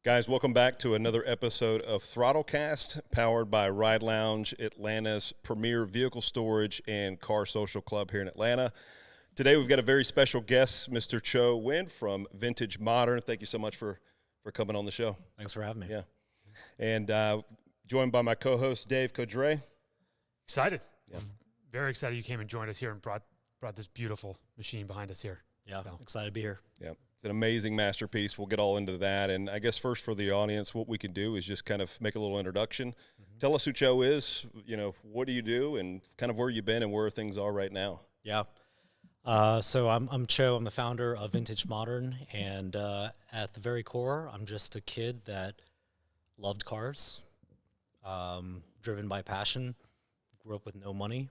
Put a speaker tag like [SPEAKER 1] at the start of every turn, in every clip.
[SPEAKER 1] Guys, welcome back to another episode of Throttlecast, powered by Ride Lounge, Atlanta's premier vehicle storage and car social club here in Atlanta. Today we've got a very special guest, Mr. Chau Nguyen from Vintage Modern. Thank you so much for coming on the show.
[SPEAKER 2] Thanks for having me.
[SPEAKER 1] Yeah. And joined by my co-host, Dave Codre.
[SPEAKER 3] Excited.
[SPEAKER 1] Yeah.
[SPEAKER 3] Very excited you came and joined us here and brought this beautiful machine behind us here.
[SPEAKER 2] Yeah, excited to be here.
[SPEAKER 1] Yeah. It's an amazing masterpiece. We'll get all into that. And I guess first for the audience, what we can do is just kind of make a little introduction. Mm-hmm. Tell us who Chau is, what do you do, and kind of where you've been and where things are right now.
[SPEAKER 2] Yeah. So I'm Chau. I'm the founder of Vintage Modern. And at the very core, I'm just a kid that loved cars, driven by passion, grew up with no money.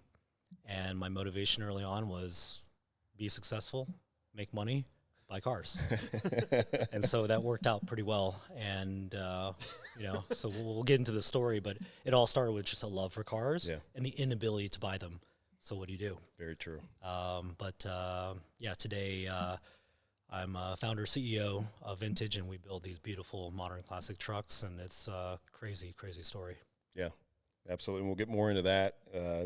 [SPEAKER 2] And my motivation early on was be successful, make money, buy cars. And so that worked out pretty well. And, so we'll get into the story, but it all started with just a love for cars and the inability to buy them. So what do you do?
[SPEAKER 1] Very true.
[SPEAKER 2] Today I'm a founder CEO of Vintage, and we build these beautiful modern classic trucks, and it's a crazy, crazy story.
[SPEAKER 1] Yeah. Absolutely, and we'll get more into that.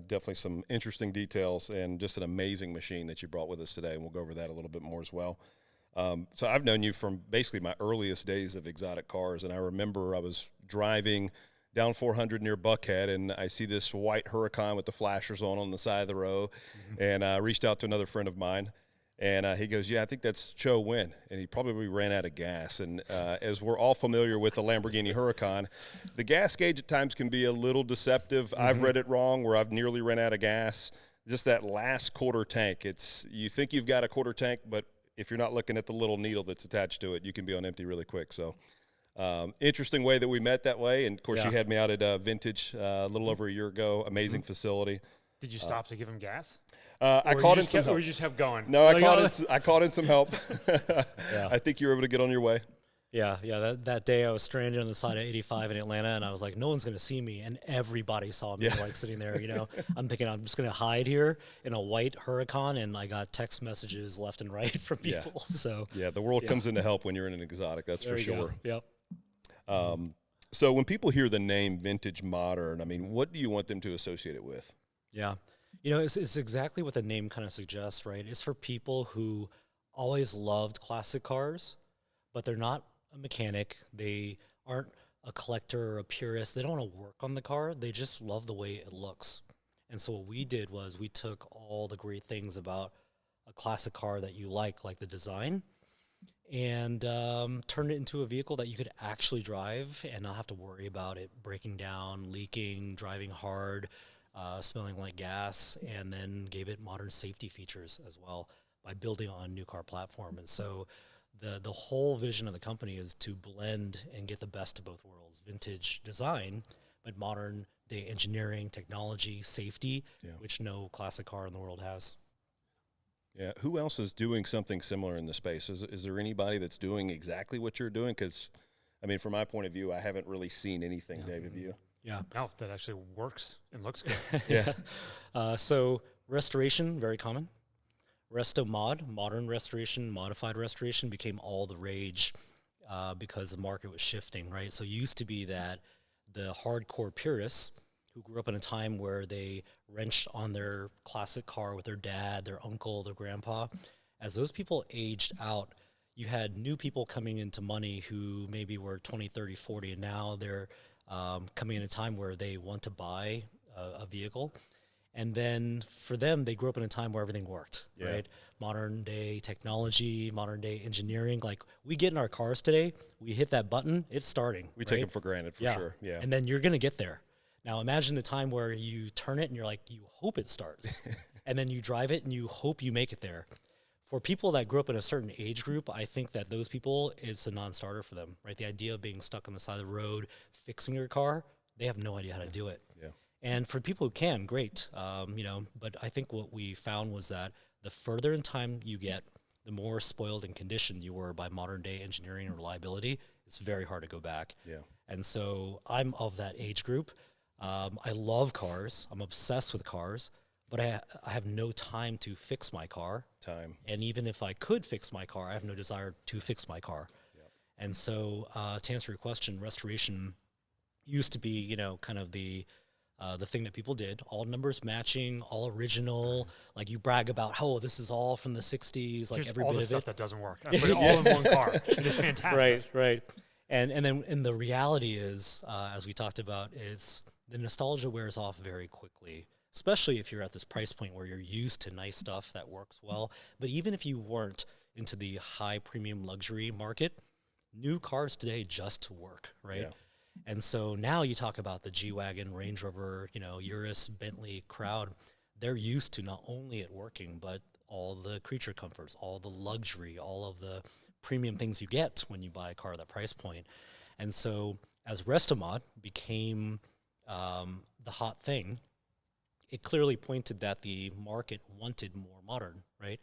[SPEAKER 1] Definitely some interesting details and just an amazing machine that you brought with us today, and we'll go over that a little bit more as well. So I've known you from basically my earliest days of exotic cars, and I remember I was driving down 400 near Buckhead, and I see this white Huracan with the flashers on the side of the road, and I reached out to another friend of mine, and he goes, yeah, I think that's Chau Nguyen, and he probably ran out of gas. And as we're all familiar with the Lamborghini Huracan, the gas gauge at times can be a little deceptive. Mm-hmm. I've read it wrong where I've nearly ran out of gas. Just that last quarter tank, you think you've got a quarter tank, but if you're not looking at the little needle that's attached to it, you can be on empty really quick. So interesting way that we met that way. And, of course, you had me out at Vintage a little over a year ago. Amazing facility.
[SPEAKER 3] Did you stop to give him gas?
[SPEAKER 1] I called in some help.
[SPEAKER 3] Or you just kept going?
[SPEAKER 1] No, I called in some help. I think you were able to get on your way.
[SPEAKER 2] Yeah. That day I was stranded on the side of 85 in Atlanta, and I was like, no one's going to see me, and everybody saw me sitting there. I'm thinking I'm just going to hide here in a white Huracan, and I got text messages left and right from people. So
[SPEAKER 1] the world comes in to help when you're in an exotic. That's
[SPEAKER 2] there
[SPEAKER 1] for sure.
[SPEAKER 2] Yep.
[SPEAKER 1] So when people hear the name Vintage Modern, I mean, what do you want them to associate it with?
[SPEAKER 2] Yeah. It's exactly what the name kind of suggests, right? It's for people who always loved classic cars, but they're not a mechanic. They aren't a collector or a purist. They don't want to work on the car. They just love the way it looks. And so what we did was we took all the great things about a classic car that you like the design, and turned it into a vehicle that you could actually drive and not have to worry about it breaking down, leaking, driving hard, smelling like gas, and then gave it modern safety features as well by building on a new car platform. And so the whole vision of the company is to blend and get the best of both worlds: vintage design, but modern day engineering, technology, safety, which no classic car in the world has.
[SPEAKER 1] Yeah. Who else is doing something similar in the space? Is there anybody that's doing exactly what you're doing? Because, I mean, from my point of view, I haven't really seen anything, Dave, of you.
[SPEAKER 2] Yeah.
[SPEAKER 3] No, that actually works and looks good.
[SPEAKER 2] So restoration, very common. Resto-mod, modern restoration, modified restoration became all the rage because the market was shifting, right? So it used to be that the hardcore purists who grew up in a time where they wrenched on their classic car with their dad, their uncle, their grandpa, as those people aged out, you had new people coming into money who maybe were 20, 30, 40, and now they're coming in a time where they want to buy a vehicle. And then for them, they grew up in a time where everything worked, right? Modern day technology, modern day engineering. Like we get in our cars today, we hit that button, it's starting.
[SPEAKER 1] We take it for granted, for sure. Yeah.
[SPEAKER 2] And then you're going to get there. Now imagine the time where you turn it and you're like, you hope it starts. And then you drive it and you hope you make it there. For people that grew up in a certain age group, I think that those people, it's a non-starter for them, right? The idea of being stuck on the side of the road, fixing your car, they have no idea how to do it.
[SPEAKER 1] Yeah.
[SPEAKER 2] And for people who can, great, but I think what we found was that the further in time you get, the more spoiled and conditioned you were by modern day engineering and reliability, it's very hard to go back.
[SPEAKER 1] Yeah.
[SPEAKER 2] And so I'm of that age group. I love cars. I'm obsessed with cars, but I have no time to fix my car.
[SPEAKER 1] Time.
[SPEAKER 2] And even if I could fix my car, I have no desire to fix my car. And so to answer your question, restoration used to be, you know, kind of the thing that people did, all numbers matching, all original. Like you brag about, oh, this is all from the 60s, like
[SPEAKER 3] Here's
[SPEAKER 2] every
[SPEAKER 3] all
[SPEAKER 2] bit
[SPEAKER 3] the
[SPEAKER 2] of
[SPEAKER 3] stuff
[SPEAKER 2] it.
[SPEAKER 3] that doesn't work. I put it all in one car. It is fantastic.
[SPEAKER 2] Right. And the reality is, as we talked about, is the nostalgia wears off very quickly, especially if you're at this price point where you're used to nice stuff that works well. But even if you weren't into the high premium luxury market, new cars today just work, right?
[SPEAKER 1] Yeah.
[SPEAKER 2] And so now you talk about the G-Wagon, Range Rover, you know, Urus, Bentley crowd. They're used to not only it working, but all the creature comforts, all the luxury, all of the premium things you get when you buy a car at that price point. And so as Restomod became the hot thing, it clearly pointed that the market wanted more modern, right?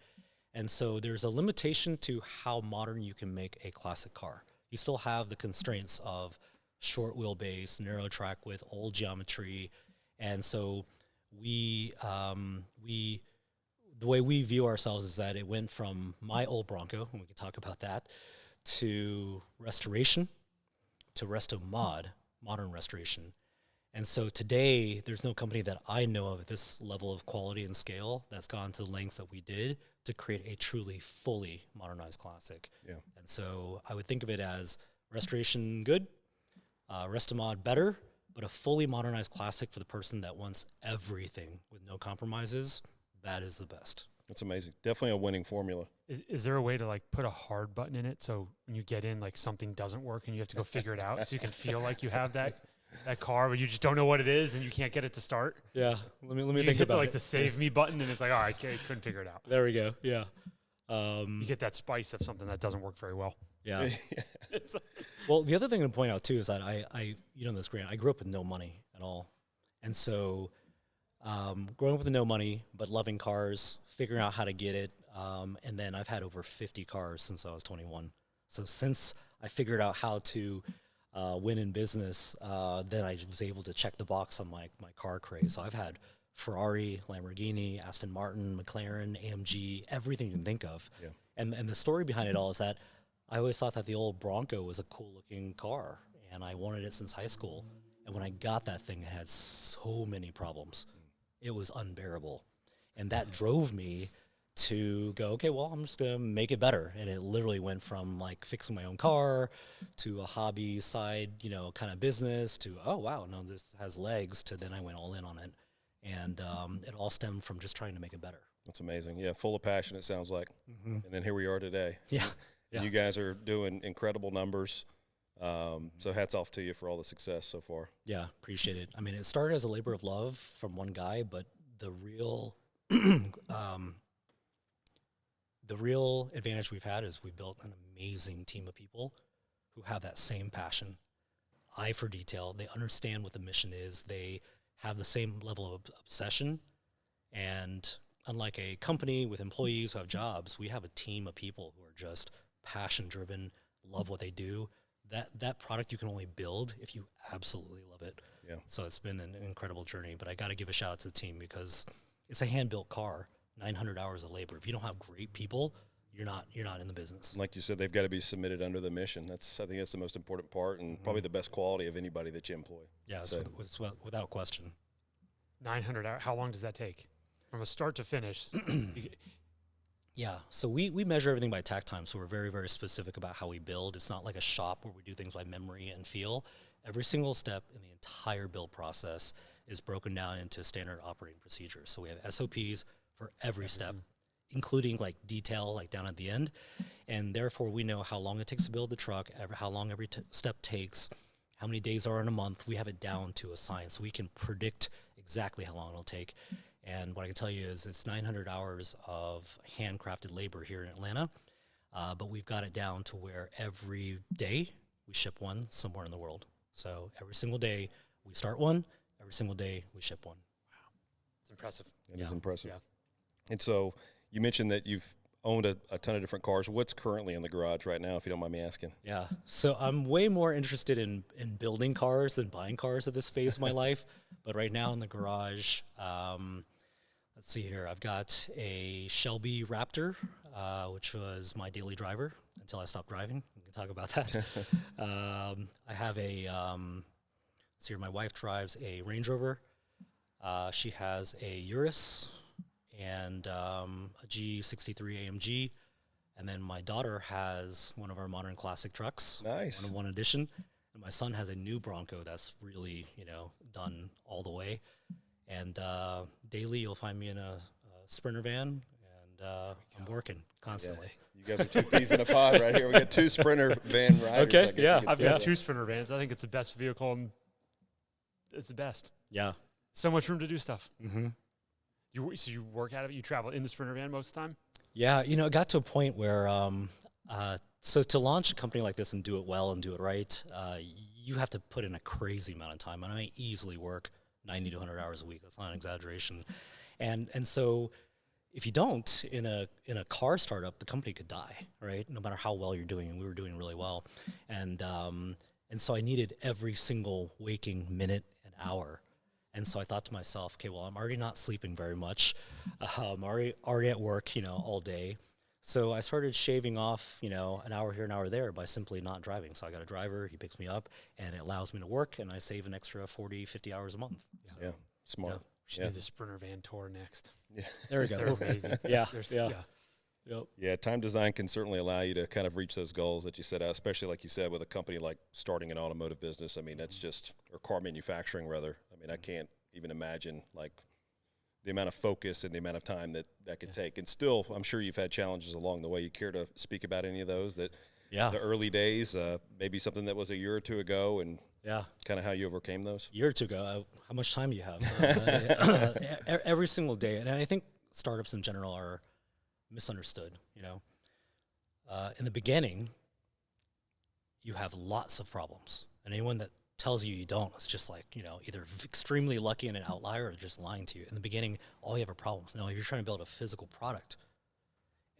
[SPEAKER 2] And so there's a limitation to how modern you can make a classic car. You still have the constraints of short wheelbase, narrow track with old geometry. And so the way we view ourselves is that it went from my old Bronco, and we can talk about that, to restoration, to Restomod, modern restoration. And so today, there's no company that I know of at this level of quality and scale that's gone to the lengths that we did to create a truly fully modernized classic.
[SPEAKER 1] Yeah.
[SPEAKER 2] And so I would think of it as restoration good, Restomod better, but a fully modernized classic for the person that wants everything with no compromises. That is the best.
[SPEAKER 1] That's amazing. Definitely a winning formula.
[SPEAKER 3] Is there a way to like put a hard button in it so when you get in, like something doesn't work and you have to go figure it out so you can feel like you have that car, but you just don't know what it is and you can't get it to start?
[SPEAKER 2] Yeah, let me
[SPEAKER 3] You
[SPEAKER 2] think
[SPEAKER 3] hit
[SPEAKER 2] about
[SPEAKER 3] like
[SPEAKER 2] it.
[SPEAKER 3] the save me button and it's like, all right, okay, couldn't figure it out.
[SPEAKER 2] There we go. Yeah.
[SPEAKER 3] You get that spice of something that doesn't work very well.
[SPEAKER 2] Yeah. Well, the other thing to point out too is that I you know this, Grant, I grew up with no money at all, and so growing up with no money but loving cars, figuring out how to get it, and then I've had over 50 cars since I was 21. So since I figured out how to win in business, then I was able to check the box on my car craze. So I've had Ferrari, Lamborghini, Aston Martin, McLaren, AMG, everything you can think of.
[SPEAKER 1] Yeah.
[SPEAKER 2] And the story behind it all is that I always thought that the old Bronco was a cool looking car, and I wanted it since high school. And when I got that thing, it had so many problems. It was unbearable. And that drove me to go, okay, well, I'm just going to make it better. And it literally went from like fixing my own car to a hobby side, you know, kind of business to, oh, wow, no, this has legs, to then I went all in on it. And it all stemmed from just trying to make it better.
[SPEAKER 1] That's amazing. Yeah, full of passion, it sounds like. And then here we are today.
[SPEAKER 2] Yeah.
[SPEAKER 1] And you guys are doing incredible numbers. So hats off to you for all the success so far.
[SPEAKER 2] Yeah, appreciate it. I mean, it started as a labor of love from one guy, but the real the real advantage we've had is we built an amazing team of people who have that same passion, eye for detail. They understand what the mission is. They have the same level of obsession. And unlike a company with employees who have jobs, we have a team of people who are just passion-driven, love what they do. That product you can only build if you absolutely love it.
[SPEAKER 1] Yeah.
[SPEAKER 2] So it's been an incredible journey, but I got to give a shout out to the team because it's a hand-built car, 900 hours of labor. If you don't have great people, you're not in the business.
[SPEAKER 1] Like you said, they've got to be submitted under the mission. I think that's the most important part and probably the best quality of anybody that you employ.
[SPEAKER 2] Yeah,
[SPEAKER 1] So-
[SPEAKER 2] it's without question.
[SPEAKER 3] 900 hours. How long does that take? From a start to finish.
[SPEAKER 2] Yeah, so we measure everything by takt time, so we're very, very specific about how we build. It's not like a shop where we do things by memory and feel. Every single step in the entire build process is broken down into standard operating procedures. So we have SOPs for every step, including like detail, like down at the end. And therefore, we know how long it takes to build the truck, how long every step takes, how many days are in a month. We have it down to a science, so we can predict exactly how long it'll take. And what I can tell you is it's 900 hours of handcrafted labor here in Atlanta, but we've got it down to where every day we ship one somewhere in the world. So every single day we start one, every single day we ship one.
[SPEAKER 3] It's impressive.
[SPEAKER 1] It is impressive.
[SPEAKER 3] Yeah.
[SPEAKER 1] And so you mentioned that you've owned a ton of different cars. What's currently in the garage right now, if you don't mind me asking?
[SPEAKER 2] Yeah, so I'm way more interested in building cars than buying cars at this phase of my life. But right now in the garage, let's see here. I've got a Shelby Raptor, which was my daily driver. until I stopped driving. We can talk about that. I have a, so my wife drives a Range Rover. She has a Urus and a G63 AMG. And then my daughter has one of our modern classic trucks.
[SPEAKER 1] Nice.
[SPEAKER 2] One edition. And my son has a new Bronco that's really, done all the way. And daily you'll find me in a Sprinter van, and I'm working constantly.
[SPEAKER 1] Yeah. You guys are two peas in a pod right here. We got two Sprinter van riders.
[SPEAKER 2] Okay,
[SPEAKER 1] I guess
[SPEAKER 2] yeah.
[SPEAKER 1] you could
[SPEAKER 3] I've
[SPEAKER 1] say.
[SPEAKER 3] got two Sprinter vans. I think it's the best vehicle, and it's the best.
[SPEAKER 2] Yeah.
[SPEAKER 3] So much room to do stuff.
[SPEAKER 2] Mm-hmm.
[SPEAKER 3] So you work out of it. You travel in the Sprinter van most of the time.
[SPEAKER 2] Yeah, it got to a point where, so to launch a company like this and do it well and do it right, you have to put in a crazy amount of time. And I easily work 90 to 100 hours a week. That's not an exaggeration. And so if you don't, in a car startup, the company could die, right? No matter how well you're doing, and we were doing really well. And so I needed every single waking minute and hour. And so I thought to myself, okay, well, I'm already not sleeping very much. I'm already at work, all day. So I started shaving off, an hour here, an hour there by simply not driving. So I got a driver, he picks me up, and it allows me to work, and I save an extra 40, 50 hours a month. So,
[SPEAKER 1] Yeah, smart.
[SPEAKER 2] Yeah.
[SPEAKER 3] We should do the Sprinter van tour next.
[SPEAKER 1] Yeah.
[SPEAKER 2] there we go.
[SPEAKER 3] They're amazing.
[SPEAKER 2] Yeah,
[SPEAKER 3] Yeah.
[SPEAKER 2] Yep.
[SPEAKER 1] Yeah, time design can certainly allow you to kind of reach those goals that you set out, especially like you said with a company like starting an automotive business. I mean, that's just, or car manufacturing rather. I mean, I can't even imagine like the amount of focus and the amount of time that could take. And still, I'm sure you've had challenges along the way. You care to speak about any of those the early days, maybe something that was a year or two ago, and kind of how you overcame those?
[SPEAKER 2] A year or two ago, how much time do you have? Every single day. And I think startups in general are misunderstood, in the beginning, you have lots of problems. And anyone that tells you don't is just like, either extremely lucky and an outlier or just lying to you. In the beginning, all you have are problems. No, you're trying to build a physical product,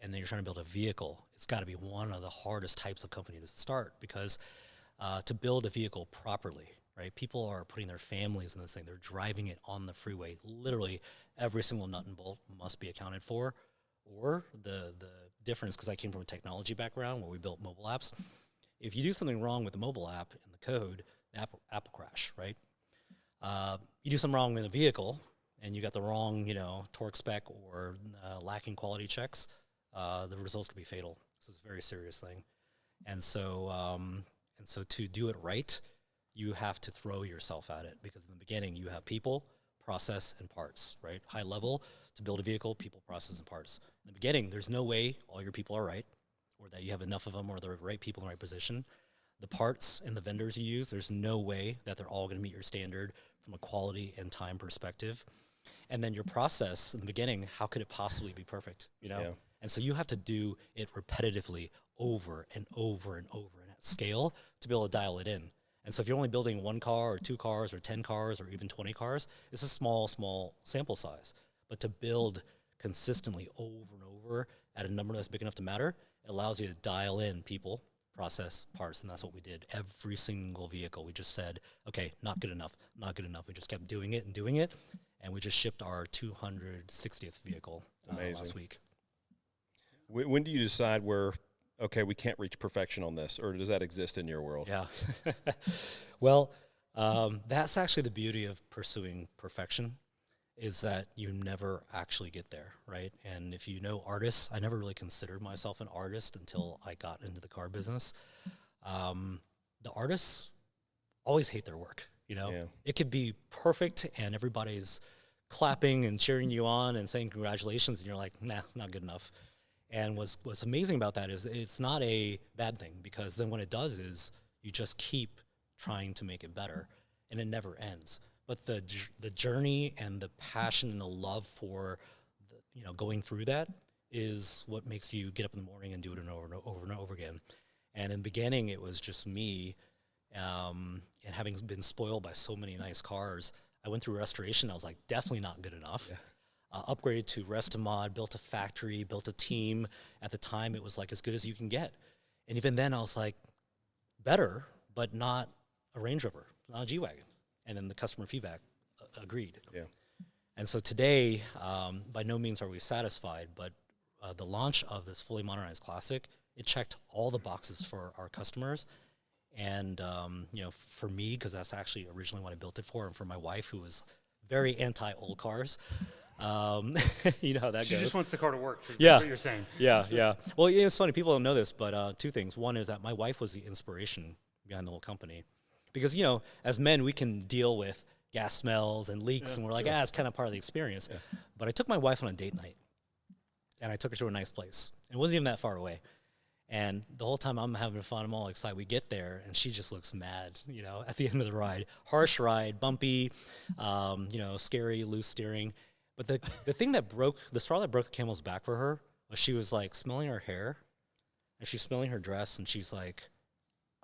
[SPEAKER 2] and then you're trying to build a vehicle. It's got to be one of the hardest types of company to start, because to build a vehicle properly, right? People are putting their families in this thing. They're driving it on the freeway. Literally every single nut and bolt must be accounted for. Or the difference, because I came from a technology background where we built mobile apps, if you do something wrong with the mobile app in the code, the app will crash, right? You do something wrong with the vehicle, and you got the wrong, torque spec or lacking quality checks, the results could be fatal. So it's a very serious thing. And so to do it right, you have to throw yourself at it, because in the beginning you have people, process, and parts, right? High level, to build a vehicle, people, process, and parts. In the beginning, there's no way all your people are right, or that you have enough of them, or the right people in the right position. The parts and the vendors you use, there's no way that they're all going to meet your standard from a quality and time perspective. And then your process in the beginning, how could it possibly be perfect,
[SPEAKER 1] Yeah.
[SPEAKER 2] And so you have to do it repetitively over and over and over and at scale to be able to dial it in. And so if you're only building one car or two cars or 10 cars or even 20 cars, it's a small sample size. But to build consistently over and over at a number that's big enough to matter, it allows you to dial in people, process, parts, and that's what we did. Every single vehicle, we just said, okay, not good enough, not good enough. We just kept doing it, and we just shipped our 260th vehicle last week.
[SPEAKER 1] When do you decide okay, we can't reach perfection on this, or does that exist in your world?
[SPEAKER 2] Yeah. Well, that's actually the beauty of pursuing perfection, is that you never actually get there, right? And if you know artists, I never really considered myself an artist until I got into the car business. The artists always hate their work,
[SPEAKER 1] Yeah.
[SPEAKER 2] It could be perfect and everybody's clapping and cheering you on and saying congratulations, and you're like, nah, not good enough. And what's amazing about that is it's not a bad thing, because then what it does is you just keep trying to make it better, and it never ends. But the journey and the passion and the love for going through that is what makes you get up in the morning and do it over and over again. And in the beginning, it was just me, and having been spoiled by so many nice cars, I went through restoration. I was like, definitely not good enough.
[SPEAKER 1] Yeah.
[SPEAKER 2] Upgraded to Restomod, built a factory, built a team. At the time, it was like as good as you can get. And even then, I was like, better, but not a Range Rover, not a G-Wagon. And then the customer feedback agreed.
[SPEAKER 1] Yeah.
[SPEAKER 2] And so today, by no means are we satisfied, but the launch of this fully modernized Classic it checked all the boxes for our customers. And, you know, for me, because that's actually originally what I built it for, and for my wife, who was very anti-old cars, you know how that
[SPEAKER 3] She
[SPEAKER 2] goes.
[SPEAKER 3] just wants the car to work. That's
[SPEAKER 2] Yeah.
[SPEAKER 3] what you're saying.
[SPEAKER 2] Yeah. Well, yeah, it's funny. People don't know this, but two things. One is that my wife was the inspiration behind the whole company. Because, you know, as men, we can deal with gas smells and leaks, and we're like, it's kind of part of the experience. Yeah. But I took my wife on a date night, and I took her to a nice place. And it wasn't even that far away. And the whole time I'm having fun, I'm all excited. We get there, and she just looks mad, you know, at the end of the ride. Harsh ride, bumpy, you know, scary, loose steering. But the thing that the straw that broke the camel's back for her was she was, like, smelling her hair, and she's smelling her dress, and she's like,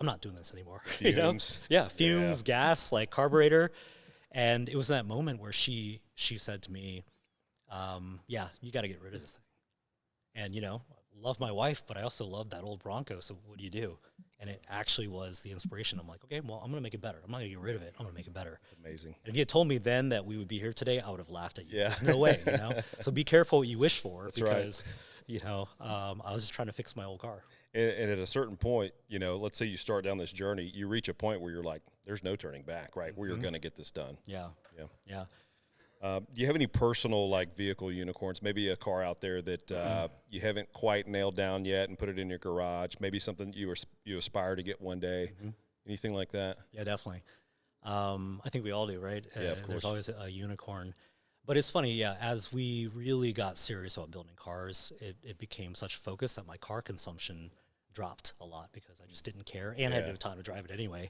[SPEAKER 2] I'm not doing this anymore.
[SPEAKER 1] Fumes.
[SPEAKER 2] You know? Yeah, fumes, gas, like carburetor. And it was that moment where she said to me, yeah, you got to get rid of this thing. And, you know, love my wife, but I also love that old Bronco, so what do you do? And it actually was the inspiration. I'm like, okay, well, I'm going to make it better. I'm not going to get rid of it. I'm going to make it better.
[SPEAKER 1] It's amazing.
[SPEAKER 2] And if you had told me then that we would be here today, I would have laughed at you.
[SPEAKER 1] Yeah.
[SPEAKER 2] There's no way, you know? So be careful what you wish for.
[SPEAKER 1] That's
[SPEAKER 2] because, you know, I was just trying to fix my old car.
[SPEAKER 1] And at a certain point, you know, let's say you start down this journey, you reach a point where you're like, there's no turning back, right? We're going to get this done.
[SPEAKER 2] Yeah.
[SPEAKER 1] Do you have any personal, like, vehicle unicorns? Maybe a car out there that you haven't quite nailed down yet and put it in your garage? Maybe something you aspire to get one day? Anything like that?
[SPEAKER 2] Yeah, definitely. I think we all do, right?
[SPEAKER 1] Yeah, of course.
[SPEAKER 2] There's always a unicorn. But it's funny, yeah, as we really got serious about building cars, it became such a focus that my car consumption dropped a lot because I just didn't care, and I had no time to drive it anyway.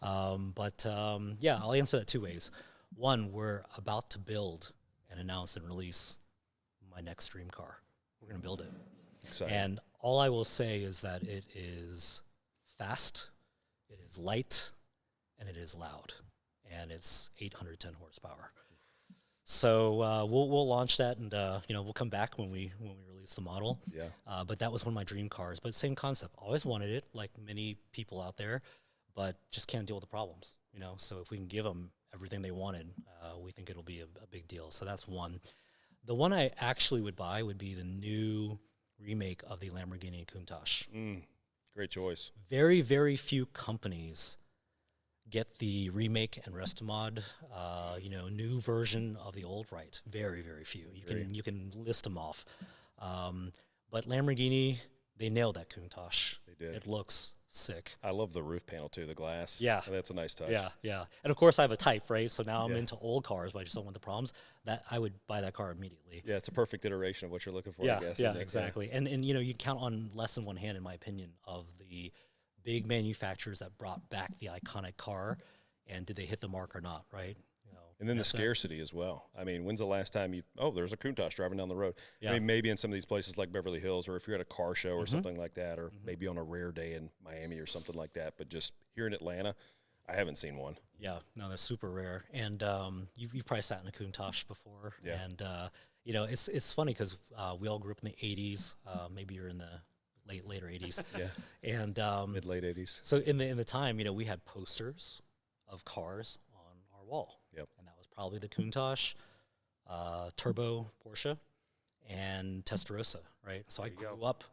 [SPEAKER 2] Yeah, I'll answer that two ways. One, we're about to build and announce and release my next dream car. We're going to build it.
[SPEAKER 1] Exciting.
[SPEAKER 2] And all I will say is that it is fast, it is light, and it is loud. And it's 810 horsepower. So we'll launch that, and you know, we'll come back when we release the model.
[SPEAKER 1] Yeah.
[SPEAKER 2] But that was one of my dream cars. But same concept. Always wanted it, like many people out there, but just can't deal with the problems. You know, so if we can give them everything they wanted, we think it'll be a big deal. So that's one. The one I actually would buy would be the new remake of the Lamborghini Countach.
[SPEAKER 1] Great choice.
[SPEAKER 2] Very, very few companies get the remake and Restomod, you know, new version of the old right. Very, very few. You can list them off. But Lamborghini, they nailed that Countach.
[SPEAKER 1] They did.
[SPEAKER 2] It looks sick.
[SPEAKER 1] I love the roof panel too, the glass.
[SPEAKER 2] Yeah.
[SPEAKER 1] That's a nice touch.
[SPEAKER 2] Yeah. And of course I have a Type, right? So now I'm into old cars, but I just don't want the problems. That I would buy that car immediately.
[SPEAKER 1] Yeah, it's a perfect iteration of what you're looking for,
[SPEAKER 2] Yeah,
[SPEAKER 1] I guess.
[SPEAKER 2] yeah, exactly. And you know, you count on less than one hand, in my opinion, of the big manufacturers that brought back the iconic car, and did they hit the mark or not, right? You know,
[SPEAKER 1] And then the scarcity as well. I mean, when's the last time there's a Countach driving down the road?
[SPEAKER 2] Yeah.
[SPEAKER 1] I mean, maybe in some of these places like Beverly Hills, or if you're at a car show or something like that, or maybe on a rare day in Miami or something like that. But just here in Atlanta, I haven't seen one.
[SPEAKER 2] Yeah, no, that's super rare. And you've probably sat in a Countach before.
[SPEAKER 1] Yeah.
[SPEAKER 2] And, you know, it's funny because we all grew up in the 80s. Maybe you're in the later 80s.
[SPEAKER 1] Yeah.
[SPEAKER 2] And
[SPEAKER 1] Mid-late 80s.
[SPEAKER 2] so in the time, you know, we had posters of cars on our wall.
[SPEAKER 1] Yep.
[SPEAKER 2] And that was probably the Countach, Turbo Porsche, and Testarossa, right? So I grew up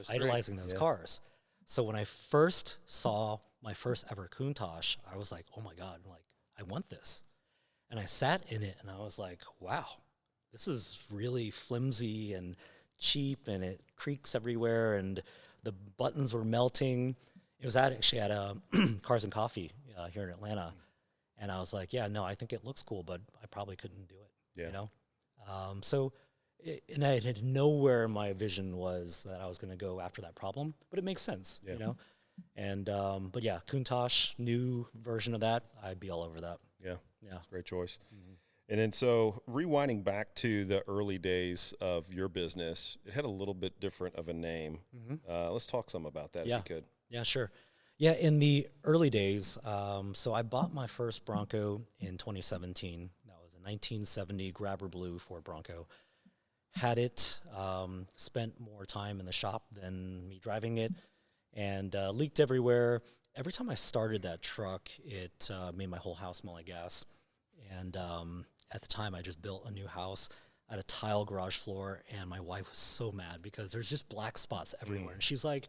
[SPEAKER 2] idolizing those cars. So when I first saw my first ever Countach, I was like, oh my God, like, I want this. And I sat in it and I was like, wow, this is really flimsy and cheap, and it creaks everywhere, and the buttons were melting. It was actually at Cars and Coffee here in Atlanta. And I was like, yeah, no, I think it looks cool, but I probably couldn't do it, you know? And I had nowhere in my vision was that I was going to go after that problem, but it makes sense, you know? And, but yeah, Countach, new version of that, I'd be all over that.
[SPEAKER 1] Yeah.
[SPEAKER 2] Yeah.
[SPEAKER 1] Great choice. And then so rewinding back to the early days of your business, it had a little bit different of a name. Let's talk some about that if you could.
[SPEAKER 2] Yeah, sure. Yeah, in the early days, so I bought my first Bronco in 2017. That was a 1970 Grabber Blue Ford Bronco. Had it, spent more time in the shop than me driving it, and leaked everywhere. Every time I started that truck, it made my whole house smell like gas. And at the time, I just built a new house. I had a tile garage floor, and my wife was so mad because there's just black spots everywhere. And she's like,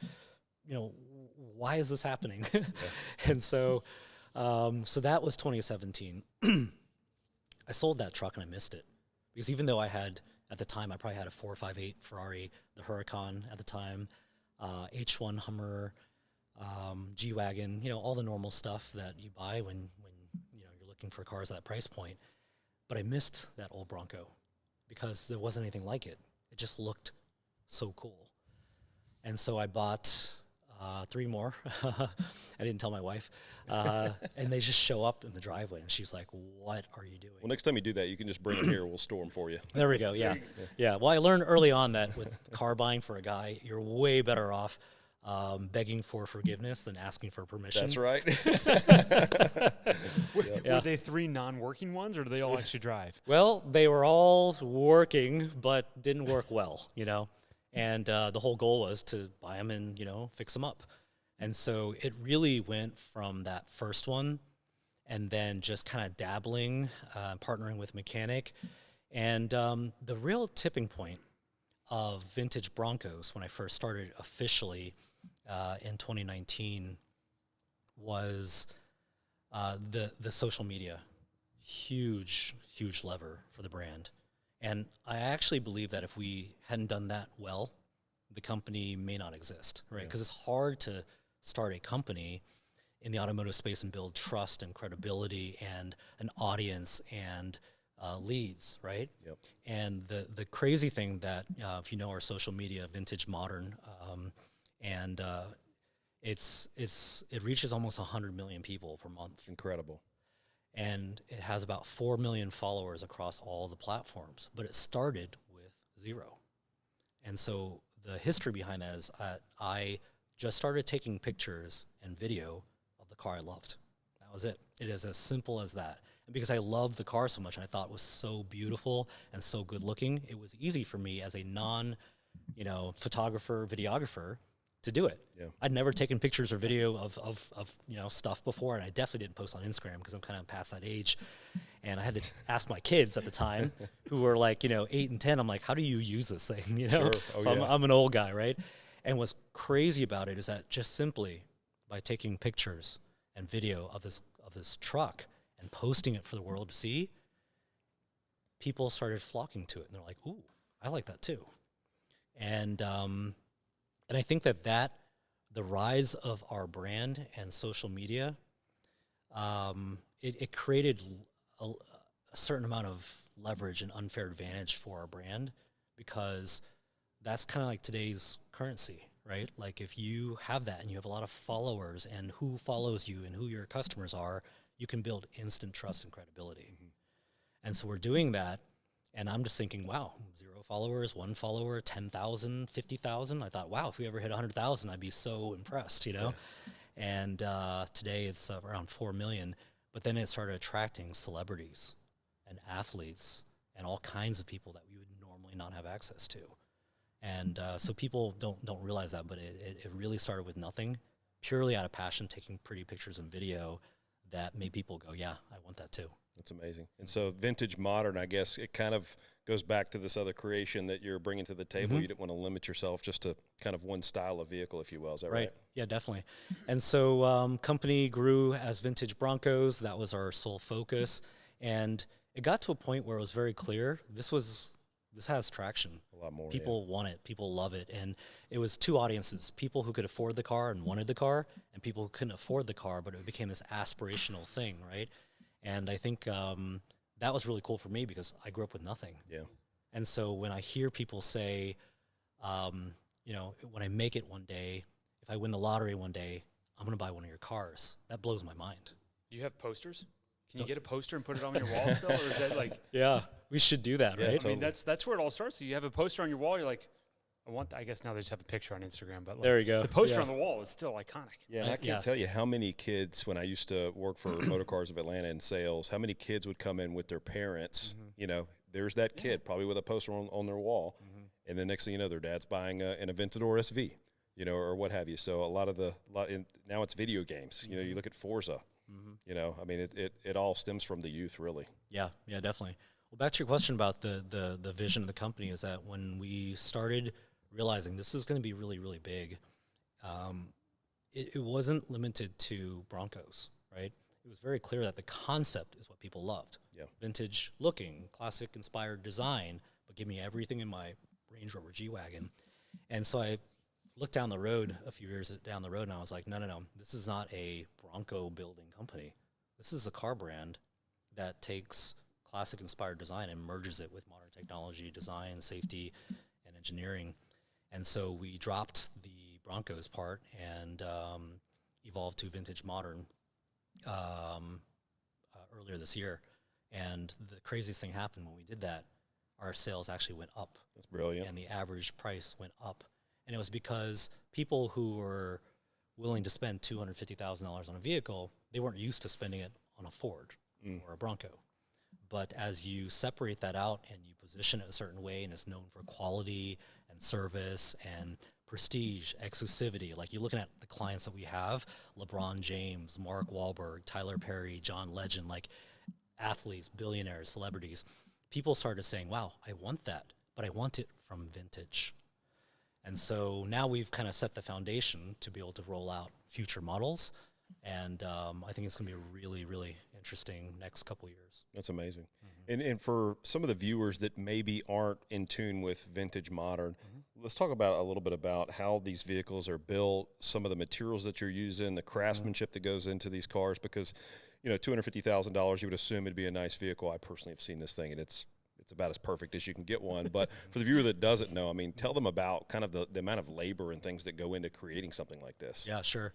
[SPEAKER 2] why is this happening? And so that was 2017. I sold that truck and I missed it because even though I had, at the time, I probably had a 458 Ferrari, the Huracan at the time, H1 Hummer, G-Wagon, all the normal stuff that you buy when you're looking for cars at that price point. But I missed that old Bronco because there wasn't anything like it. It just looked so cool. And so I bought 3 more. I didn't tell my wife. And they just show up in the driveway, and she's like, what are you doing?
[SPEAKER 1] Well, next time you do that, you can just bring them here. We'll store them for you.
[SPEAKER 2] There we go, yeah. Yeah, well, I learned early on that with car buying for a guy, you're way better off begging for forgiveness than asking for permission.
[SPEAKER 1] That's right.
[SPEAKER 3] Were they 3 non-working ones, or do they all actually drive?
[SPEAKER 2] Well, they were all working, but didn't work well, And the whole goal was to buy them and, fix them up. And so it really went from that first one and then just kind of dabbling, partnering with mechanic. And the real tipping point of vintage Broncos when I first started officially in 2019 was the social media. Huge lever for the brand. And I actually believe that if we hadn't done that well, the company may not exist, right? Because it's hard to start a company in the automotive space and build trust and credibility and an audience and leads, right? Yep. And the crazy thing that if you know our social media, Vintage Modern, and it reaches almost 100 million people per month.
[SPEAKER 1] Incredible.
[SPEAKER 2] And it has about 4 million followers across all the platforms. But it started with 0. And so the history behind that is I just started taking pictures and video of the car I loved. That was it. It is as simple as that. And because I loved the car so much and I thought it was so beautiful and so good looking, it was easy for me as a photographer, videographer to do it. Yeah. I'd never taken pictures or video of stuff before, and I definitely didn't post on Instagram because I'm kind of past that age. And I had to ask my kids at the time, who were like 8 and 10. I'm like, how do you use this thing?
[SPEAKER 1] Sure. Oh,
[SPEAKER 2] so
[SPEAKER 1] yeah.
[SPEAKER 2] I'm an old guy, right? And what's crazy about it is that just simply by taking pictures and video of this truck and posting it for the world to see, people started flocking to it, and they're like, "Ooh, I like that too." And I think that the rise of our brand and social media, it created a certain amount of leverage and unfair advantage for our brand, because that's kind of like today's currency, right? Like if you have that and you have a lot of followers and who follows you and who your customers are, you can build instant trust and credibility. Mm-hmm. And so we're doing that. And I'm just thinking, wow, 0 followers, 1 follower, 10,000, 50,000. I thought, wow, if we ever hit 100,000, I'd be so impressed, Yeah. And today it's around 4 million. But then it started attracting celebrities and athletes and all kinds of people that we would normally not have access to. And so people don't realize that, but it really started with nothing, purely out of passion, taking pretty pictures and video that made people go, yeah, I want that too.
[SPEAKER 1] That's amazing. And so Vintage Modern, I guess, it kind of goes back to this other creation that you're bringing to the table. Mm-hmm. You didn't want to limit yourself just to kind of one style of vehicle, if you will. Is that right?
[SPEAKER 2] Yeah, definitely. And so company grew as Vintage Broncos. That was our sole focus. And it got to a point where it was very clear this has traction.
[SPEAKER 1] A lot more.
[SPEAKER 2] People want it. People love it. And it was 2 audiences: people who could afford the car and wanted the car, and people who couldn't afford the car, but it became this aspirational thing, right? And I think that was really cool for me because I grew up with nothing.
[SPEAKER 1] Yeah.
[SPEAKER 2] And so when I hear people say, when I make it one day, if I win the lottery one day, I'm going to buy one of your cars, that blows my mind.
[SPEAKER 3] Do you have posters? Can you get a poster and put it on your wall still? Or is that like...
[SPEAKER 2] Yeah, we should do that, right?
[SPEAKER 3] Totally. I mean, that's where it all starts. So you have a poster on your wall, you're like, I guess now they just have a picture on Instagram, but
[SPEAKER 2] there you go.
[SPEAKER 3] The poster on the wall is still iconic.
[SPEAKER 1] Yeah, and I can't tell you how many kids, when I used to work for Motorcars of Atlanta in sales, how many kids would come in with their parents. Mm-hmm. There's that kid probably with a poster on their wall, mm-hmm. and the next thing you know, their dad's buying an Aventador SV, or what have you. So now it's video games. Mm-hmm. You look at Forza. Mm-hmm. I mean, it all stems from the youth, really.
[SPEAKER 2] Yeah, definitely. Well, back to your question about the vision of the company is that when we started realizing this is going to be really, really big, it wasn't limited to Broncos, right? It was very clear that the concept is what people loved.
[SPEAKER 1] Yeah.
[SPEAKER 2] Vintage looking, classic inspired design, but give me everything in my Range Rover G-Wagon. And so I looked down the road a few years down the road, and I was like, no, this is not a Bronco building company. This is a car brand that takes classic inspired design and merges it with modern technology, design, safety, and engineering. And so we dropped the Broncos part and evolved to vintage modern earlier this year. And the craziest thing happened when we did that, our sales actually went up.
[SPEAKER 1] That's brilliant.
[SPEAKER 2] And the average price went up. And it was because people who were willing to spend $250,000 on a vehicle, they weren't used to spending it on a Ford or a Bronco. But as you separate that out and you position it a certain way and it's known for quality and service and prestige, exclusivity, like you're looking at the clients that we have, LeBron James, Mark Wahlberg, Tyler Perry, John Legend, like athletes, billionaires, celebrities, people started saying, wow, I want that, but I want it from vintage. And so now we've kind of set the foundation to be able to roll out future models. And I think it's going to be a really, really interesting next couple of years.
[SPEAKER 1] That's amazing. And for some of the viewers that maybe aren't in tune with vintage modern, let's talk about a little bit about how these vehicles are built, some of the materials that you're using, the craftsmanship that goes into these cars, because, you know, $250,000, you would assume it'd be a nice vehicle. I personally have seen this thing, and it's about as perfect as you can get one. But for the viewer that doesn't know, I mean, tell them about kind of the amount of labor and things that go into creating something like this.
[SPEAKER 2] Yeah, sure.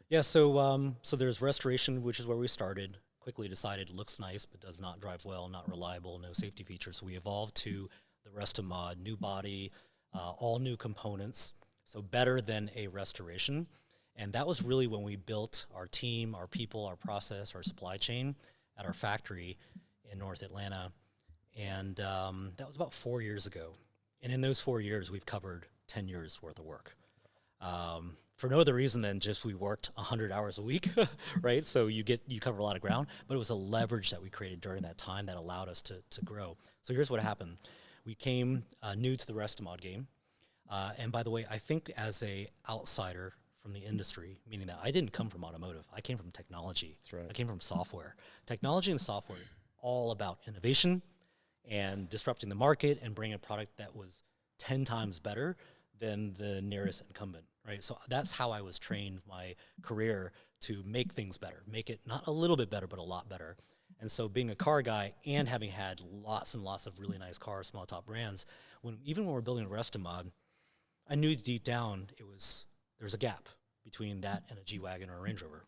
[SPEAKER 2] Yeah, so there's restoration, which is where we started. Quickly decided it looks nice, but does not drive well, not reliable, no safety features. So we evolved to the Rest-A-Mod, new body, all new components, so better than a restoration. And that was really when we built our team, our people, our process, our supply chain at our factory in North Atlanta. And that was about 4 years ago. And in those 4 years, we've covered 10 years worth of work. For no other reason than just we worked 100 hours a week, right? So you cover a lot of ground, but it was a leverage that we created during that time that allowed us to grow. So here's what happened. We came new to the Rest-A-Mod game. And by the way, I think as a outsider from the industry, meaning that I didn't come from automotive, I came from technology.
[SPEAKER 1] That's right.
[SPEAKER 2] I came from software. Technology and software is all about innovation and disrupting the market and bringing a product that was 10 times better than the nearest incumbent, right? So that's how I was trained my career to make things better, make it not a little bit better, but a lot better. And so being a car guy and having had lots and lots of really nice cars, small top brands, even when we're building a Rest-A-Mod, I knew deep down there's a gap between that and a G-Wagon or a Range Rover.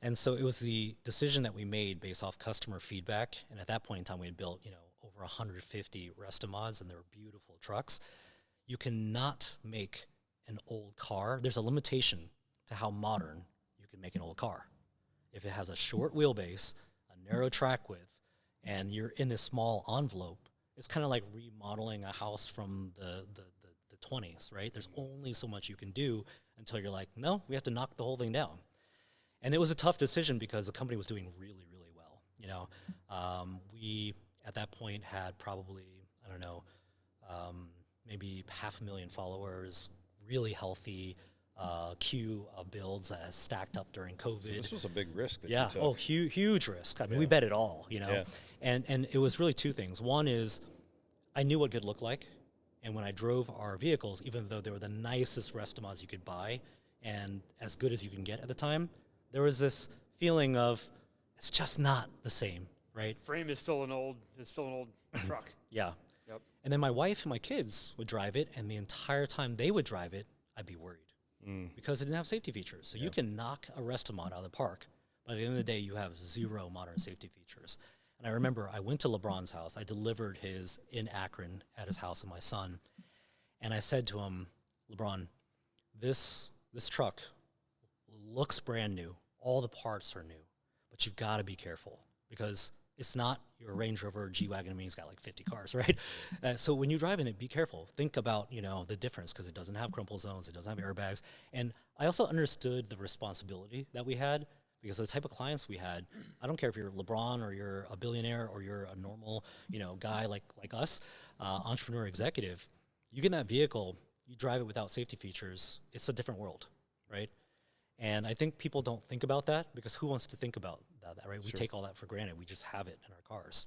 [SPEAKER 2] And so it was the decision that we made based off customer feedback. And at that point in time, we had built, over 150 Rest-A-Mods, and they were beautiful trucks. You cannot make an old car. There's a limitation to how modern you can make an old car. If it has a short wheelbase, a narrow track width, and you're in this small envelope, it's kind of like remodeling a house from the 20s, right? There's only so much you can do until you're like, no, we have to knock the whole thing down. And it was a tough decision because the company was doing really, really well. We, at that point, had probably, maybe 500,000 followers, really healthy queue of builds that has stacked up during COVID.
[SPEAKER 1] So this was a big risk that
[SPEAKER 2] you
[SPEAKER 1] took.
[SPEAKER 2] Oh, huge risk. I mean, we bet it all,
[SPEAKER 1] Yeah.
[SPEAKER 2] And it was really two things. One is I knew what good looked like, and when I drove our vehicles, even though they were the nicest Rest-A-Mods you could buy and as good as you can get at the time, there was this feeling of it's just not the same, right?
[SPEAKER 3] Frame is still an old truck.
[SPEAKER 2] Yeah.
[SPEAKER 3] Yep.
[SPEAKER 2] And then my wife and my kids would drive it, and the entire time they would drive it, I'd be worried because it didn't have safety features. So you can knock a Rest-A-Mod out of the park, but at the end of the day, you have zero modern safety features. And I remember I went to LeBron's house. I delivered his in Akron at his house with my son, and I said to him, LeBron, this truck looks brand new. All the parts are new, but you've got to be careful because it's not your Range Rover G-Wagon. I mean, it's got like 50 cars, right? So when you drive in it, be careful. Think about, the difference because it doesn't have crumple zones. It doesn't have airbags. And I also understood the responsibility that we had because the type of clients we had, I don't care if you're LeBron or you're a billionaire or you're a normal, guy like us, entrepreneur executive, you get in that vehicle, you drive it without safety features, it's a different world, right? And I think people don't think about that because who wants to think about that, right? We take all that for granted. We just have it in our cars.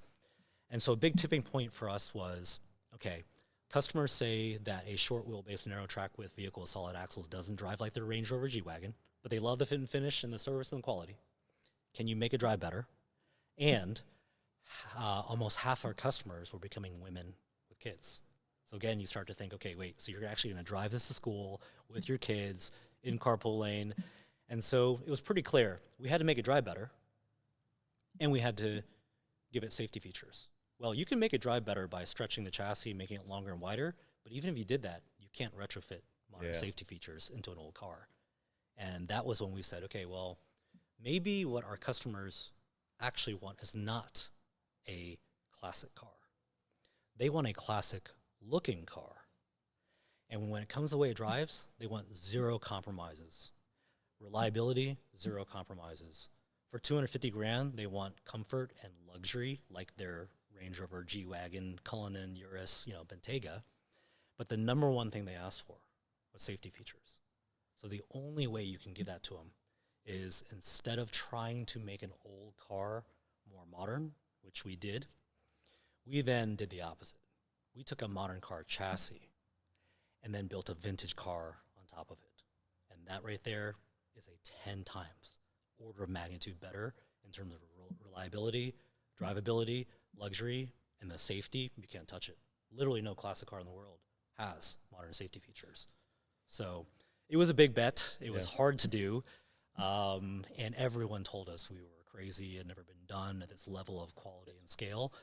[SPEAKER 2] And so a big tipping point for us was, okay, customers say that a short wheelbase narrow track with vehicle with solid axles doesn't drive like their Range Rover G-Wagon, but they love the fit and finish and the service and the quality. Can you make it drive better? And almost half our customers were becoming women with kids. So again, you start to think, okay, wait, so you're actually going to drive this to school with your kids in carpool lane. And so it was pretty clear. We had to make it drive better, and we had to give it safety features. Well, you can make it drive better by stretching the chassis, making it longer and wider, but even if you did that, you can't retrofit modern safety features into an old car. And that was when we said, okay, well, maybe what our customers actually want is not a classic car. They want a classic-looking car. And when it comes to the way it drives, they want zero compromises. Reliability, zero compromises. For $250,000, they want comfort and luxury, like their Range Rover G-Wagon, Cullinan, Urus, Bentayga. But the number one thing they asked for was safety features. So the only way you can give that to them is instead of trying to make an old car more modern, which we did, we then did the opposite. We took a modern car chassis and then built a vintage car on top of it. And that right there is a 10 times order of magnitude better in terms of reliability, drivability, luxury, and the safety. You can't touch it. Literally no classic car in the world has modern safety features. So it was a big bet. It was hard to do. And everyone told us we were crazy, had never been done at this level of quality and scale.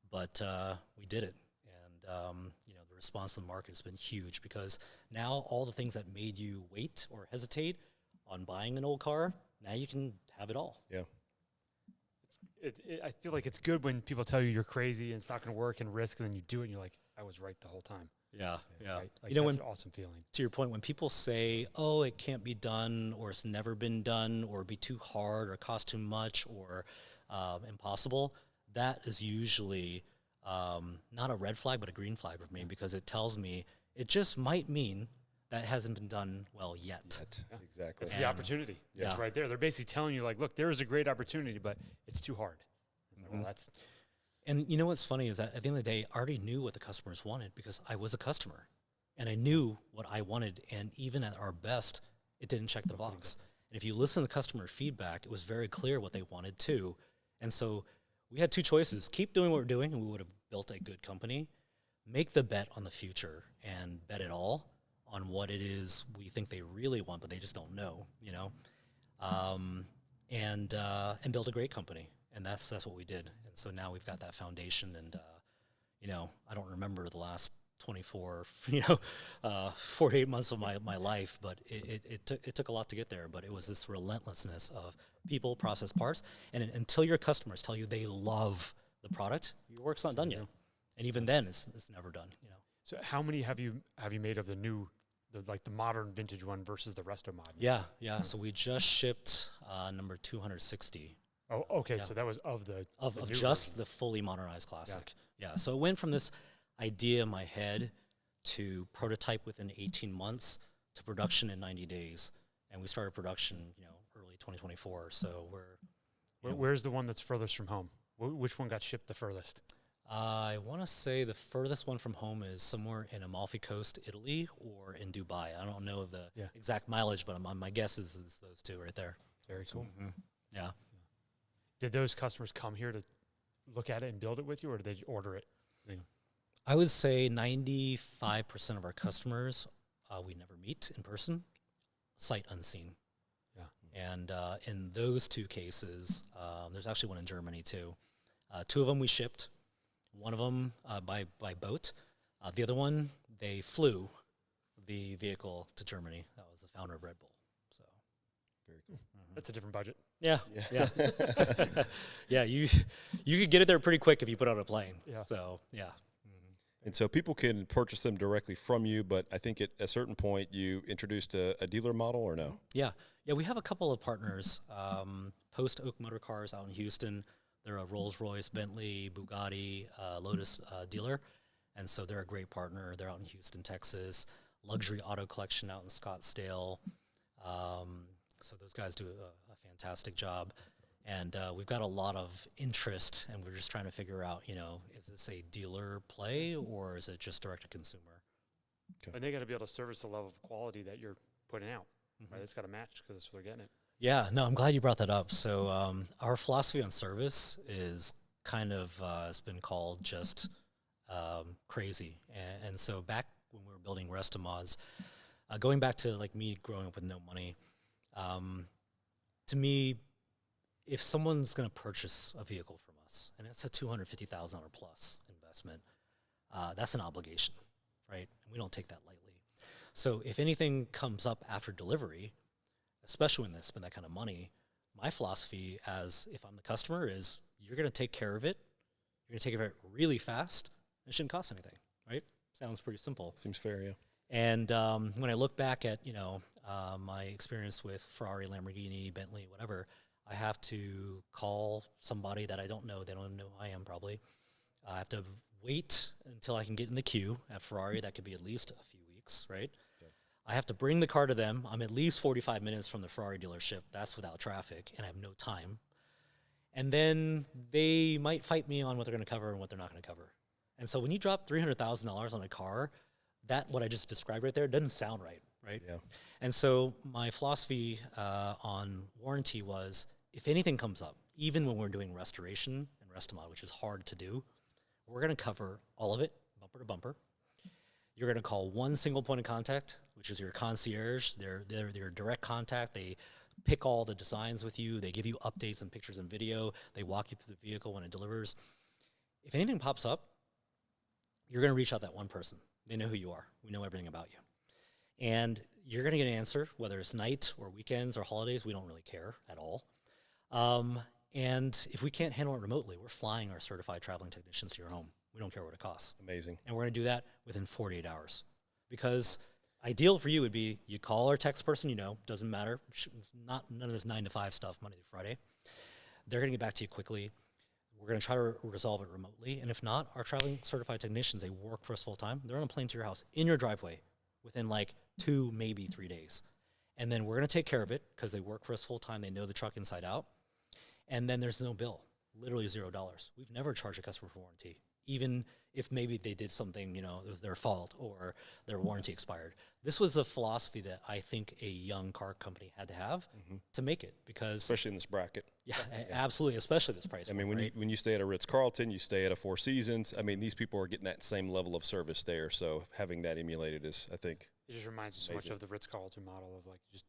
[SPEAKER 2] But we did it. And, the response to the market has been huge because now all the things that made you wait or hesitate on buying an old car, now you can have it all.
[SPEAKER 1] Yeah.
[SPEAKER 3] I feel like it's good when people tell you you're crazy and it's not going to work and risk, and then you do it and you're like, I was right the whole time.
[SPEAKER 2] Yeah.
[SPEAKER 3] Right? Like, that's an awesome feeling.
[SPEAKER 2] To your point, when people say, oh, it can't be done or it's never been done or be too hard or cost too much or impossible, that is usually not a red flag but a green flag for me because it tells me it just might mean that hasn't been done well yet.
[SPEAKER 1] Yeah. Exactly.
[SPEAKER 3] It's the opportunity.
[SPEAKER 1] Yeah.
[SPEAKER 3] It's right there. They're basically telling you, like, look, there is a great opportunity, but it's too hard. Well, that's...
[SPEAKER 2] And you know what's funny is that at the end of the day, I already knew what the customers wanted because I was a customer. And I knew what I wanted. And even at our best, it didn't check the box. And if you listen to customer feedback, it was very clear what they wanted too. And so we had two choices. Keep doing what we're doing, and we would have built a good company. Make the bet on the future and bet it all on what it is we think they really want, but they just don't know, and build a great company. And that's what we did. And so now we've got that foundation. And, I don't remember the last 48 months of my life, but it took a lot to get there. But it was this relentlessness of people, process, parts. And until your customers tell you they love the product, your work's not done yet. And even then, it's never done,
[SPEAKER 3] So how many have you made of the new, the modern vintage one versus the resto mod?
[SPEAKER 2] Yeah. So we just shipped number 260.
[SPEAKER 3] Oh, okay. Yeah. So that was of the
[SPEAKER 2] just
[SPEAKER 3] version.
[SPEAKER 2] The fully modernized classic. Yeah. So it went from this idea in my head to prototype within 18 months to production in 90 days, and we started production, early 2024. So
[SPEAKER 3] Where's the one that's furthest from home? Which one got shipped the furthest?
[SPEAKER 2] I want to say the furthest one from home is somewhere in Amalfi Coast, Italy, or in Dubai. I don't know the exact mileage, but my guess is those two right there.
[SPEAKER 3] Very cool.
[SPEAKER 2] Mm-hmm. Yeah.
[SPEAKER 3] Did those customers come here to look at it and build it with you, or did they order it?
[SPEAKER 2] I would say 95% of our customers we never meet in person, sight unseen. Yeah. And in those two cases, there's actually one in Germany too. Two of them we shipped. One of them by boat. The other one, they flew the vehicle to Germany. That was the founder of Red Bull. So
[SPEAKER 1] very cool.
[SPEAKER 2] Mm-hmm.
[SPEAKER 3] That's a different budget.
[SPEAKER 2] Yeah. Yeah. You could get it there pretty quick if you put it on a plane. Yeah. So yeah.
[SPEAKER 1] And so people can purchase them directly from you, but I think at a certain point you introduced a dealer model, or no?
[SPEAKER 2] Yeah. Yeah, we have a couple of partners. Post Oak Motor Cars out in Houston. They're a Rolls-Royce, Bentley, Bugatti, Lotus dealer. And so they're a great partner. They're out in Houston, Texas. Luxury Auto Collection out in Scottsdale. So those guys do a fantastic job. And we've got a lot of interest, and we're just trying to figure out, is this a dealer play or is it just direct to consumer?
[SPEAKER 3] And they got to be able to service the level of quality that you're putting out. Right? It's got to match because that's where they're getting it.
[SPEAKER 2] Yeah, no, I'm glad you brought that up. So our philosophy on service is kind of, it's been called just crazy. And so back when we were building Restomods, going back to like me growing up with no money, to me, if someone's going to purchase a vehicle from us, and it's a $250,000 plus investment, that's an obligation, right? And we don't take that lightly. So if anything comes up after delivery, especially when they spend that kind of money, my philosophy as if I'm the customer is you're going to take care of it. You're going to take care of it really fast. It shouldn't cost anything, right? Sounds pretty simple.
[SPEAKER 1] Seems fair, yeah.
[SPEAKER 2] And when I look back at, my experience with Ferrari, Lamborghini, Bentley, whatever, I have to call somebody that I don't know. They don't even know who I am probably. I have to wait until I can get in the queue at Ferrari. That could be at least a few weeks, right? Yeah. I have to bring the car to them. I'm at least 45 minutes from the Ferrari dealership. That's without traffic, and I have no time. And then they might fight me on what they're going to cover and what they're not going to cover. And so when you drop $300,000 on a car, that what I just described right there doesn't sound right, right?
[SPEAKER 1] Yeah.
[SPEAKER 2] And so my philosophy on warranty was, if anything comes up, even when we're doing restoration and Restomod, which is hard to do, we're going to cover all of it, bumper to bumper. You're going to call one single point of contact, which is your concierge. They're your direct contact. They pick all the designs with you. They give you updates and pictures and video. They walk you through the vehicle when it delivers. If anything pops up, you're going to reach out to that one person. They know who you are. We know everything about you. And you're going to get an answer, whether it's night or weekends or holidays. We don't really care at all. And if we can't handle it remotely, we're flying our certified traveling technicians to your home. We don't care what it costs.
[SPEAKER 1] Amazing.
[SPEAKER 2] And we're going to do that within 48 hours. Because ideal for you would be you call our text person, doesn't matter. None of this 9 to 5 stuff, Monday to Friday. They're going to get back to you quickly. We're going to try to resolve it remotely. And if not, our traveling certified technicians, they work for us full time. They're on a plane to your house in your driveway within like 2, maybe 3 days. And then we're going to take care of it because they work for us full time. They know the truck inside out. And then there's no bill, literally $0. We've never charged a customer for warranty, even if maybe they did something, it was their fault or their warranty expired. This was a philosophy that I think a young car company had to have to make it, because
[SPEAKER 1] especially in this bracket.
[SPEAKER 2] Yeah, absolutely, especially this price.
[SPEAKER 1] I mean,
[SPEAKER 2] point,
[SPEAKER 1] when you stay at a Ritz-Carlton, you stay at a Four Seasons. I mean, these people are getting that same level of service there. So having that emulated is, I think,
[SPEAKER 3] it just reminds me so much of the Ritz-Carlton model of like just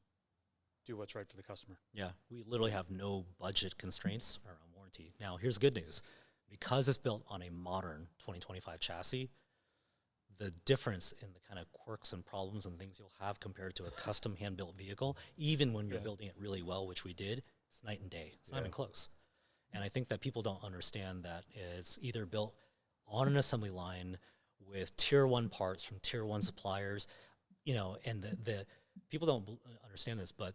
[SPEAKER 3] do what's right for the customer.
[SPEAKER 2] Yeah, we literally have no budget constraints around warranty. Now, here's the good news. Because it's built on a modern 2025 chassis, the difference in the kind of quirks and problems and things you'll have compared to a custom hand-built vehicle, even when you're building it really well, which we did, it's night and day. It's not even close. And I think that people don't understand that it's either built on an assembly line with tier 1 parts from tier 1 suppliers, and the people don't understand this, but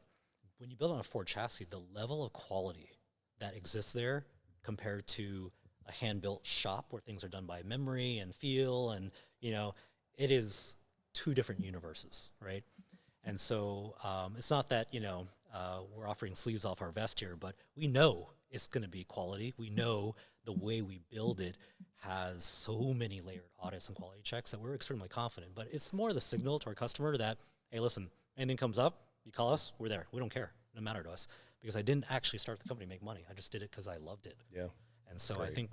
[SPEAKER 2] when you build on a Ford chassis, the level of quality that exists there compared to a hand-built shop where things are done by memory and feel, and it is 2 different universes, right? And so it's not that we're offering sleeves off our vest here, but we know it's going to be quality. We know the way we build it has so many layered audits and quality checks that we're extremely confident. But it's more the signal to our customer that, hey, listen, anything comes up, you call us, we're there. We don't care. No matter to us, because I didn't actually start the company to make money. I just did it because I loved it.
[SPEAKER 1] Yeah.
[SPEAKER 2] And so I think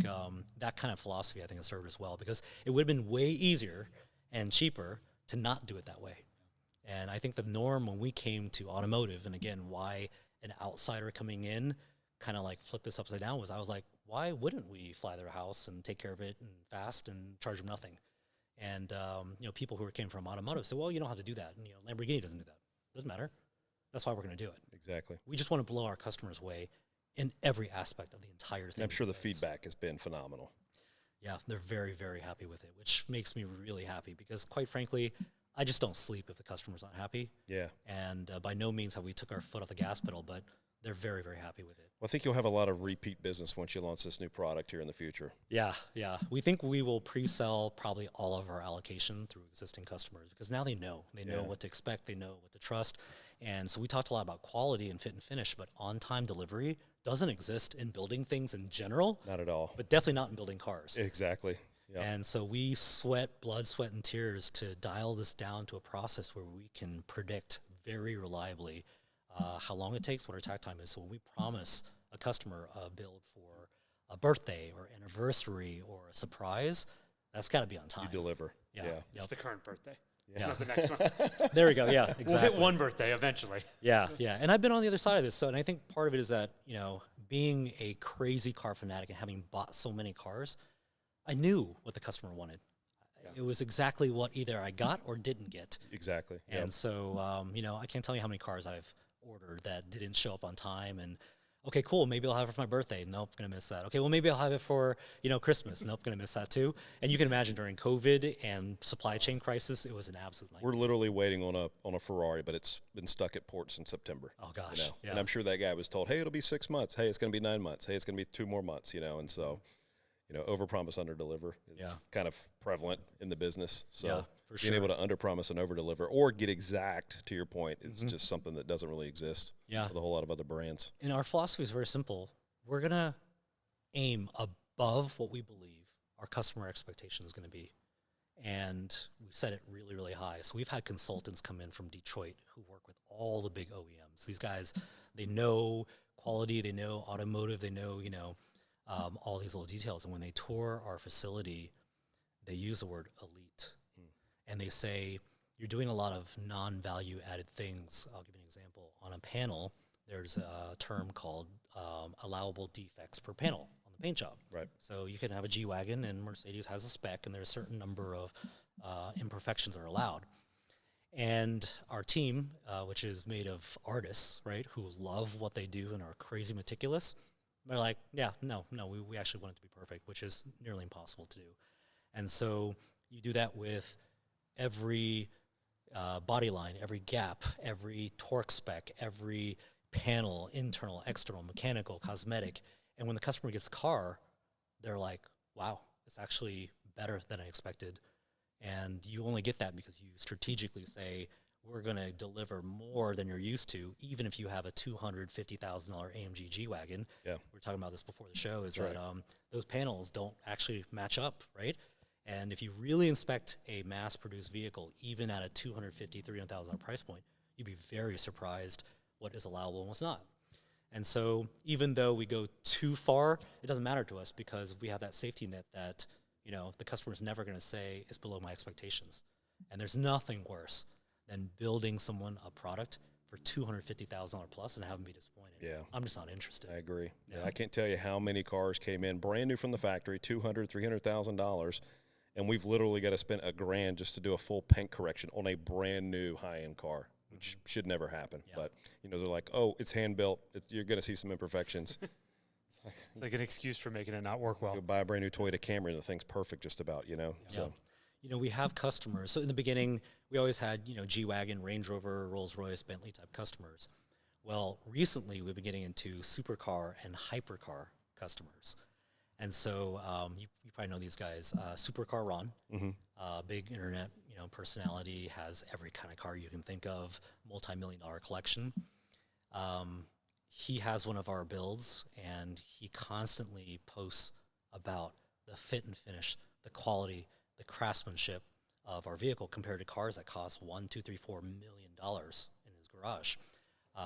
[SPEAKER 2] that kind of philosophy, I think, has served us well, because it would have been way easier and cheaper to not do it that way. And I think the norm when we came to automotive, and again, why an outsider coming in kind of like flipped this upside down, was I was like, why wouldn't we fly their house and take care of it and fast and charge them nothing? And, people who came from automotive said, well, you don't have to do that. And, Lamborghini doesn't do that. Doesn't matter. That's why we're going to do it.
[SPEAKER 1] Exactly.
[SPEAKER 2] We just want to blow our customers away in every aspect of the entire thing.
[SPEAKER 1] And I'm sure the feedback has been phenomenal.
[SPEAKER 2] Yeah, they're very, very happy with it, which makes me really happy because, quite frankly, I just don't sleep if the customer's not happy.
[SPEAKER 1] Yeah.
[SPEAKER 2] And by no means have we took our foot off the gas pedal, but they're very, very happy with it.
[SPEAKER 1] Well, I think you'll have a lot of repeat business once you launch this new product here in the future.
[SPEAKER 2] Yeah, yeah. We think we will pre-sell probably all of our allocation through existing customers because now they know. They know what to expect. They know what to trust. And so we talked a lot about quality and fit and finish, but on-time delivery doesn't exist in building things in general.
[SPEAKER 1] Not at all.
[SPEAKER 2] But definitely not in building cars.
[SPEAKER 1] Exactly. Yeah.
[SPEAKER 2] And so we blood, sweat, and tears to dial this down to a process where we can predict very reliably how long it takes, what our takt time is. So when we promise a customer a build for a birthday or anniversary or a surprise, that's got to be on time.
[SPEAKER 1] You deliver.
[SPEAKER 2] Yeah.
[SPEAKER 1] Yeah.
[SPEAKER 3] It's the current birthday.
[SPEAKER 1] Yeah.
[SPEAKER 3] It's not the next one.
[SPEAKER 2] There we go. Yeah, exactly.
[SPEAKER 3] We'll hit one birthday eventually.
[SPEAKER 2] Yeah, yeah. And I've been on the other side of this. So, and I think part of it is that, being a crazy car fanatic and having bought so many cars, I knew what the customer wanted. Yeah. It was exactly what either I got or didn't get.
[SPEAKER 1] Exactly.
[SPEAKER 2] And so, I can't tell you how many cars I've ordered that didn't show up on time. And, okay, cool, maybe I'll have it for my birthday. Nope, going to miss that. Okay, well, maybe I'll have it for, Christmas. Nope, going to miss that too. And you can imagine during COVID and supply chain crisis, it was an absolute nightmare.
[SPEAKER 1] We're literally waiting on a Ferrari, but it's been stuck at port since September.
[SPEAKER 2] Oh, gosh. Yeah.
[SPEAKER 1] And I'm sure that guy was told, hey, it'll be 6 months. Hey, it's going to be 9 months. Hey, it's going to be 2 more months, and so, overpromise, underdeliver is kind of prevalent in the business. So
[SPEAKER 2] for sure.
[SPEAKER 1] being able to underpromise and overdeliver or get exact, to your point, is just something that doesn't really exist with a whole lot of other brands.
[SPEAKER 2] And our philosophy is very simple. We're going to aim above what we believe our customer expectation is going to be. And we set it really, really high. So we've had consultants come in from Detroit who work with all the big OEMs. These guys, they know quality, they know automotive, they know, all these little details. And when they tour our facility, they use the word elite. And they say, you're doing a lot of non-value added things. I'll give you an example. On a panel, there's a term called allowable defects per panel on the paint job.
[SPEAKER 1] Right.
[SPEAKER 2] So you can have a G-Wagon, and Mercedes has a spec, and there's a certain number of imperfections that are allowed. And our team, which is made of artists, right, who love what they do and are crazy meticulous, they're like, no, we actually want it to be perfect, which is nearly impossible to do. And so you do that with every body line, every gap, every torque spec, every panel, internal, external, mechanical, cosmetic. And when the customer gets the car, they're like, wow, it's actually better than I expected. And you only get that because you strategically say, we're going to deliver more than you're used to, even if you have a $250,000 AMG G-Wagon.
[SPEAKER 1] Yeah.
[SPEAKER 2] We were talking about this before the show, is
[SPEAKER 1] That's
[SPEAKER 2] that
[SPEAKER 1] right.
[SPEAKER 2] those panels don't actually match up, right? And if you really inspect a mass-produced vehicle, even at a $250,000, $300,000 price point, you'd be very surprised what is allowable and what's not. And so even though we go too far, it doesn't matter to us because we have that safety net that, the customer's never going to say it's below my expectations. And there's nothing worse than building someone a product for $250,000 plus and have them be disappointed.
[SPEAKER 1] Yeah.
[SPEAKER 2] I'm just not interested.
[SPEAKER 1] I agree.
[SPEAKER 2] Yeah.
[SPEAKER 1] I can't tell you how many cars came in brand new from the factory, $200,000, $300,000, and we've literally got to spend $1,000 just to do a full paint correction on a brand new high-end car, which should never happen.
[SPEAKER 2] Yeah.
[SPEAKER 1] But they're like, oh, it's hand built. You're going to see some imperfections.
[SPEAKER 3] It's like an excuse for making it not work well.
[SPEAKER 1] You buy a brand new Toyota Camry and the thing's perfect, just about. So
[SPEAKER 2] We have customers. So in the beginning, we always had, G-Wagon, Range Rover, Rolls-Royce, Bentley type customers. Well, recently we've been getting into supercar and hypercar customers. And so you probably know these guys. Supercar Ron, big internet personality, has every kind of car you can think of, multi-million-dollar collection. He has one of our builds, and he constantly posts about the fit and finish, the quality, the craftsmanship of our vehicle compared to cars that cost $1, $2, $3, $4 million in his garage.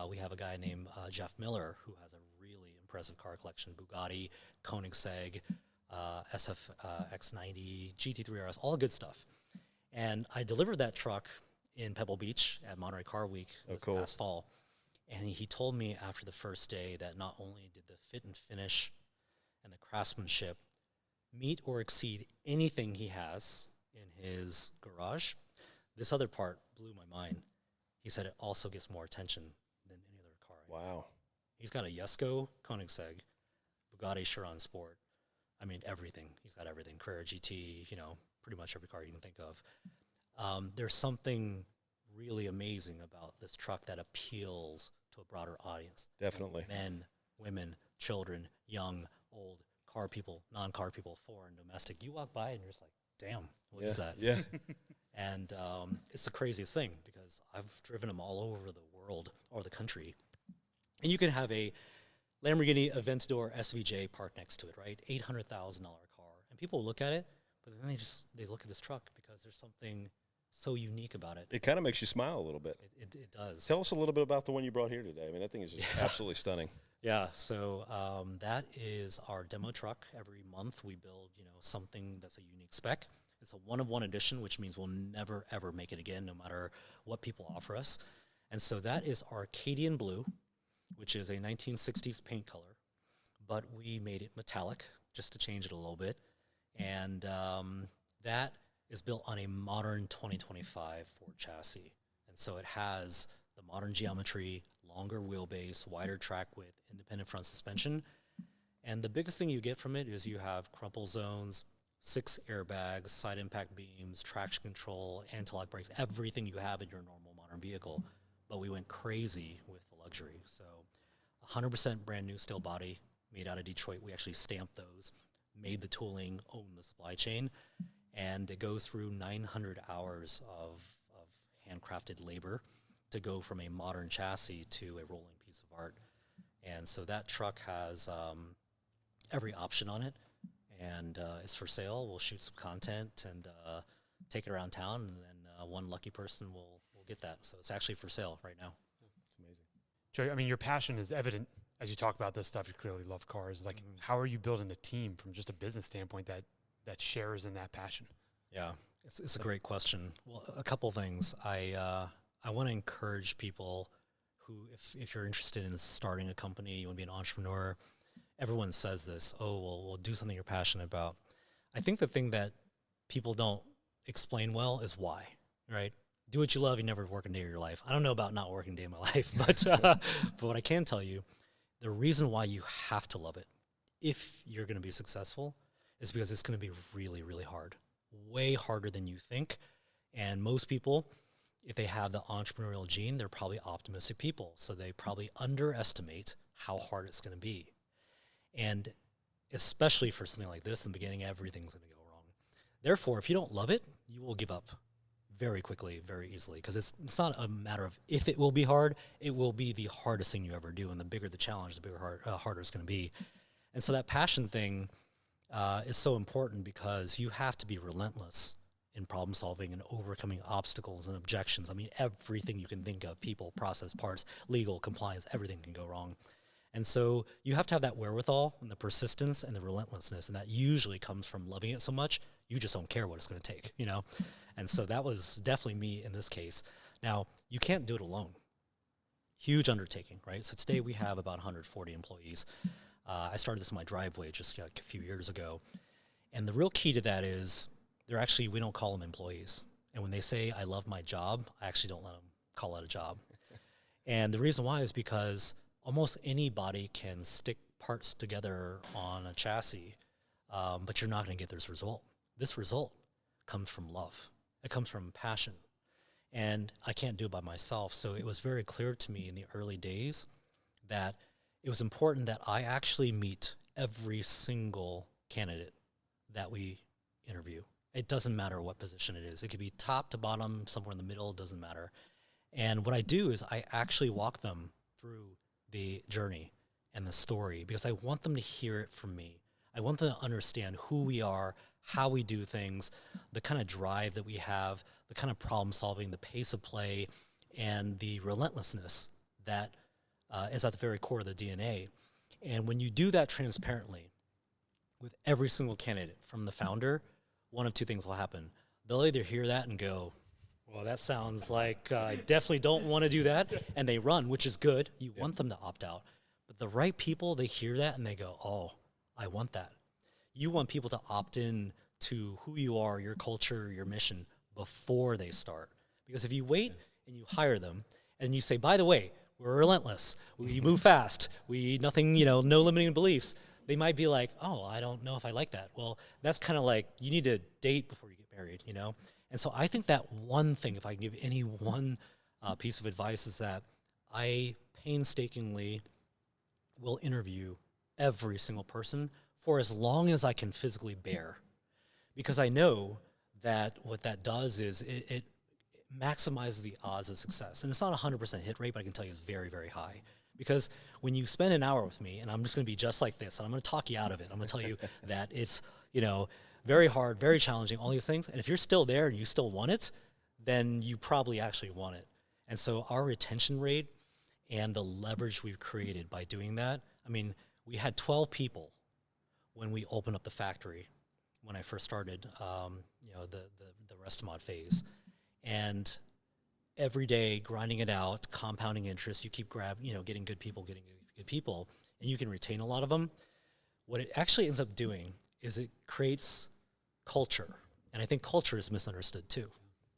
[SPEAKER 2] We have a guy named Jeff Miller who has a really impressive car collection: Bugatti, Koenigsegg, SF X90, GT3 RS, all good stuff. And I delivered that truck in Pebble Beach at Monterey Car Week this past fall. And he told me after the first day that not only did the fit and finish and the craftsmanship meet or exceed anything he has in his garage, this other part blew my mind. He said it also gets more attention than any other car.
[SPEAKER 1] wow.
[SPEAKER 2] He's got a Jesko Koenigsegg, Bugatti Chiron Sport. I mean, everything. He's got everything. Carrera GT, pretty much every car you can think of. There's something really amazing about this truck that appeals to a broader audience.
[SPEAKER 1] Definitely.
[SPEAKER 2] Men, women, children, young, old, car people, non-car people, foreign, domestic. You walk by and you're just like, damn, what is that?
[SPEAKER 1] Yeah.
[SPEAKER 2] And it's the craziest thing because I've driven them all over the world or the country. And you can have a Lamborghini Aventador SVJ parked next to it, right? $800,000 car. And people look at it, but then they look at this truck because there's something so unique about it.
[SPEAKER 1] It kind of makes you smile a little bit.
[SPEAKER 2] It does.
[SPEAKER 1] Tell us a little bit about the one you brought here today. I mean, that thing is just absolutely stunning.
[SPEAKER 2] Yeah, so that is our demo truck. Every month we build, something that's a unique spec. It's a one-of-one edition, which means we'll never, ever make it again, no matter what people offer us. And so that is Arcadian Blue, which is a 1960s paint color, but we made it metallic just to change it a little bit. And that is built on a modern 2025 Ford chassis. And so it has the modern geometry, longer wheelbase, wider track width, independent front suspension. And the biggest thing you get from it is you have crumple zones, 6 airbags, side impact beams, traction control, anti-lock brakes, everything you have in your normal modern vehicle. But we went crazy with the luxury. So 100% brand new steel body made out of Detroit. We actually stamped those, made the tooling, owned the supply chain. And it goes through 900 hours of handcrafted labor to go from a modern chassis to a rolling piece of art. And so that truck has every option on it, and it's for sale. We'll shoot some content and take it around town, and then one lucky person will get that. So it's actually for sale right now.
[SPEAKER 1] It's amazing.
[SPEAKER 3] Joe, I mean, your passion is evident as you talk about this stuff. You clearly love cars. Like, how are you building a team from just a business standpoint that shares in that passion?
[SPEAKER 2] Yeah, it's a great question. Well, a couple things. I want to encourage people who, if you're interested in starting a company, you want to be an entrepreneur, everyone says this, we'll do something you're passionate about. I think the thing that people don't explain well is why, right? Do what you love, you never work a day of your life. I don't know about not working a day in my life, but what I can tell you, the reason why you have to love it, if you're going to be successful, is because it's going to be really, really hard, way harder than you think. And most people, if they have the entrepreneurial gene, they're probably optimistic people. So they probably underestimate how hard it's going to be. And especially for something like this, in the beginning, everything's going to go wrong. Therefore, if you don't love it, you will give up very quickly, very easily, because it's not a matter of if it will be hard, it will be the hardest thing you ever do. And the bigger the challenge, the bigger harder it's going to be. And so that passion thing is so important because you have to be relentless in problem solving and overcoming obstacles and objections. I mean, everything you can think of, people, process, parts, legal, compliance, everything can go wrong. And so you have to have that wherewithal and the persistence and the relentlessness. And that usually comes from loving it so much, you just don't care what it's going to take, And so that was definitely me in this case. Now, you can't do it alone. Huge undertaking, right? So today we have about 140 employees. I started this in my driveway just a few years ago. And the real key to that is we don't call them employees. And when they say, I love my job, I actually don't let them call it a job. And the reason why is because almost anybody can stick parts together on a chassis, but you're not going to get this result. This result comes from love. It comes from passion. And I can't do it by myself. So it was very clear to me in the early days that it was important that I actually meet every single candidate that we interview. It doesn't matter what position it is. It could be top to bottom, somewhere in the middle, it doesn't matter. And what I do is I actually walk them through the journey and the story because I want them to hear it from me. I want them to understand who we are, how we do things, the kind of drive that we have, the kind of problem solving, the pace of play, and the relentlessness that is at the very core of the DNA. And when you do that transparently with every single candidate from the founder, one of two things will happen. They'll either hear that and go, well, that sounds like I definitely don't want to do that, and they run, which is good. You want them to opt out. But the right people, they hear that and they go, oh, I want that. You want people to opt in to who you are, your culture, your mission before they start. Because if you wait and you hire them and you say, by the way, we're relentless, we move fast, no limiting beliefs, they might be like, oh, I don't know if I like that. Well, that's kind of like you need to date before you get married, you know? And so I think that one thing, if I can give any one piece of advice, is that I painstakingly will interview every single person for as long as I can physically bear. Because I know that what that does is it maximizes the odds of success. And it's not a 100% hit rate, but I can tell you it's very, very high. Because when you spend an hour with me, and I'm just going to be just like this, and I'm going to talk you out of it. I'm going to tell you that it's, you know, very hard, very challenging, all these things. And if you're still there and you still want it, then you probably actually want it. And so our retention rate and the leverage we've created by doing that, I mean, we had 12 people when we opened up the factory when I first started, you know, the Restomod phase. And every day grinding it out, compounding interest, you keep getting good people, and you can retain a lot of them. What it actually ends up doing is it creates culture. And I think culture is misunderstood too.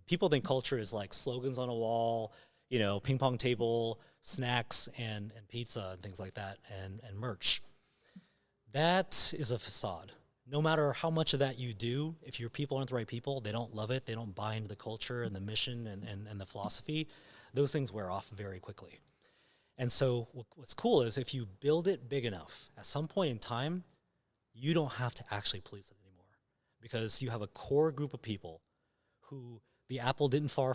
[SPEAKER 2] People think culture is like slogans on a wall, you know, ping pong table, snacks, and pizza and things like that, and merch. That is a facade. No matter how much of that you do, if your people aren't the right people, they don't love it, they don't buy into the culture and the mission and the philosophy, those things wear off very quickly. And so what's cool is if you build it big enough, at some point in time, you don't have to actually police it anymore, because you have a core group of people who the apple didn't fall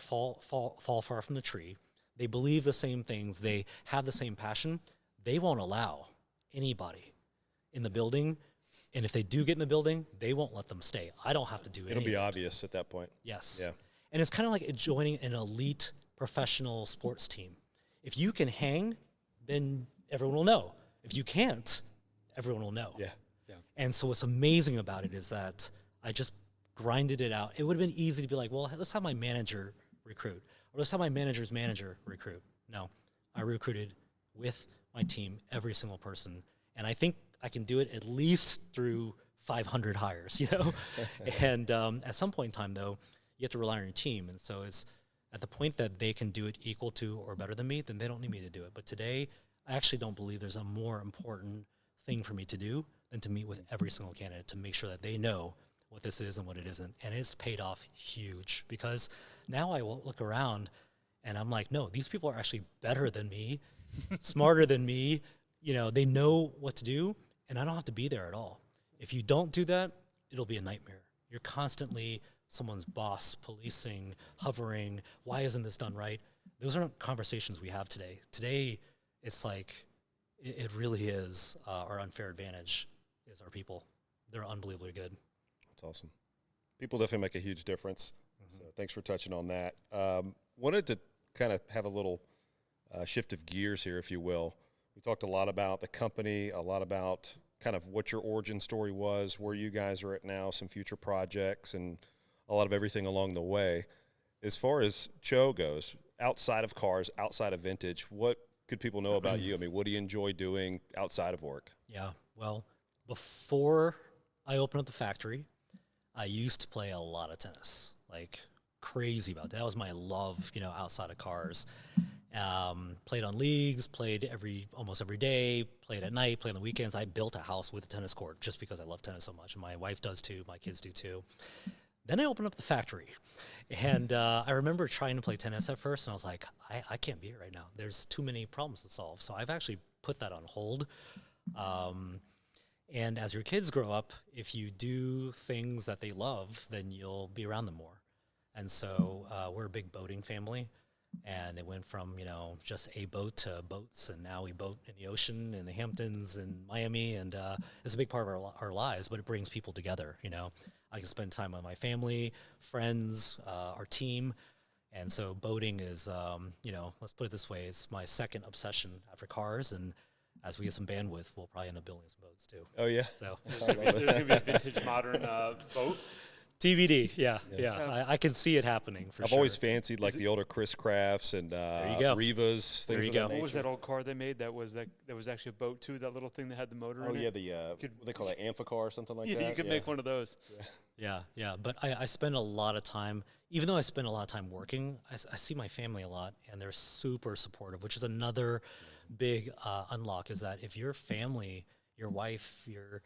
[SPEAKER 2] far from the tree. They believe the same things. They have the same passion. They won't allow anybody in the building. And if they do get in the building, they won't let them stay. I don't have to do it.
[SPEAKER 1] It'll be obvious at that point.
[SPEAKER 2] Yes.
[SPEAKER 1] Yeah.
[SPEAKER 2] And it's kind of like joining an elite professional sports team. If you can hang, then everyone will know. If you can't, everyone will know.
[SPEAKER 1] Yeah.
[SPEAKER 2] And so what's amazing about it is that I just grinded it out. It would have been easy to be like, well, let's have my manager recruit, or let's have my manager's manager recruit. No, I recruited with my team, every single person. And I think I can do it at least through 500 hires, you know? And at some point in time, though, you have to rely on your team. And so it's at the point that they can do it equal to or better than me, then they don't need me to do it. But today, I actually don't believe there's a more important thing for me to do than to meet with every single candidate to make sure that they know what this is and what it isn't. And it's paid off huge, because now I will look around and I'm like, no, these people are actually better than me, smarter than me. You know, they know what to do, and I don't have to be there at all. If you don't do that, it'll be a nightmare. You're constantly someone's boss, policing, hovering. Why isn't this done right? Those aren't conversations we have today. Today, it's like, it really is our unfair advantage is our people. They're unbelievably good.
[SPEAKER 1] That's awesome. People definitely make a huge difference. So thanks for touching on that. Wanted to kind of have a little shift of gears here, if you will. We talked a lot about the company, a lot about kind of what your origin story was, where you guys are at now, some future projects, and a lot of everything along the way. As far as Chau goes, outside of cars, outside of vintage, what could people know about you? I mean, what do you enjoy doing outside of work?
[SPEAKER 2] Yeah, well, before I opened up the factory, I used to play a lot of tennis, like crazy about that. That was my love, you know, outside of cars. Played on leagues, played almost every day, played at night, played on the weekends. I built a house with a tennis court just because I love tennis so much. And my wife does too, my kids do too. Then I opened up the factory. And I remember trying to play tennis at first, and I was like, I can't be here right now. There's too many problems to solve. So I've actually put that on hold. And as your kids grow up, if you do things that they love, then you'll be around them more. And so we're a big boating family. And it went from, you know, just a boat to boats, and now we boat in the ocean, in the Hamptons, and Miami, and it's a big part of our lives, but it brings people together, you know. I can spend time with my family, friends, our team, and so boating is, you know, let's put it this way, it's my second obsession after cars, and as we get some bandwidth, we'll probably end up building some boats, too.
[SPEAKER 1] Oh, yeah?
[SPEAKER 2] So
[SPEAKER 3] There's going to be a vintage modern boat.
[SPEAKER 2] TBD, yeah. I can see it happening for sure.
[SPEAKER 1] I've always fancied like the older Chris Crafts and Rivas, things of that nature.
[SPEAKER 3] What was that old car they made that was actually a boat too? That little thing that had the motor in it.
[SPEAKER 1] Oh yeah, what they call that Amphicar or something like that.
[SPEAKER 3] Yeah, you could make one of those.
[SPEAKER 2] Yeah. But I spend a lot of time, even though I spend a lot of time working, I see my family a lot, and they're super supportive, which is another big unlock, is that if your your wife, your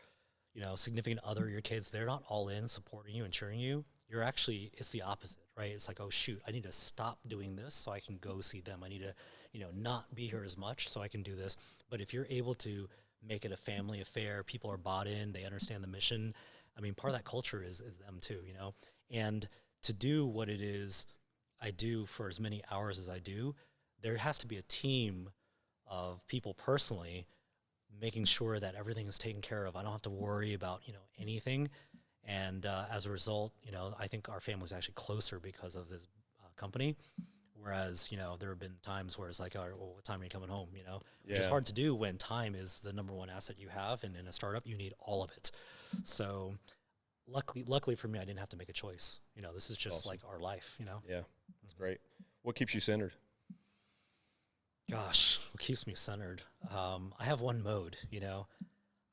[SPEAKER 2] significant other, your kids, they're not all in supporting you and cheering you. You're actually, it's the opposite, right? It's like, oh shoot, I need to stop doing this so I can go see them. I need to, not be here as much so I can do this. But if you're able to make it a family affair, people are bought in, they understand the mission. I mean, part of that culture is them too, and to do what it is I do for as many hours as I do, there has to be a team of people personally making sure that everything is taken care of. I don't have to worry about, anything. And as a result, I think our family was actually closer because of this company. Whereas, there have been times where it's like, all right, well, what time are you coming home? Which is hard to do when time is the number one asset you have. And in a startup, you need all of it. So luckily for me, I didn't have to make a choice. This is just like our life,
[SPEAKER 1] Yeah, that's great. What keeps you centered?
[SPEAKER 2] Gosh, what keeps me centered? I have one mode,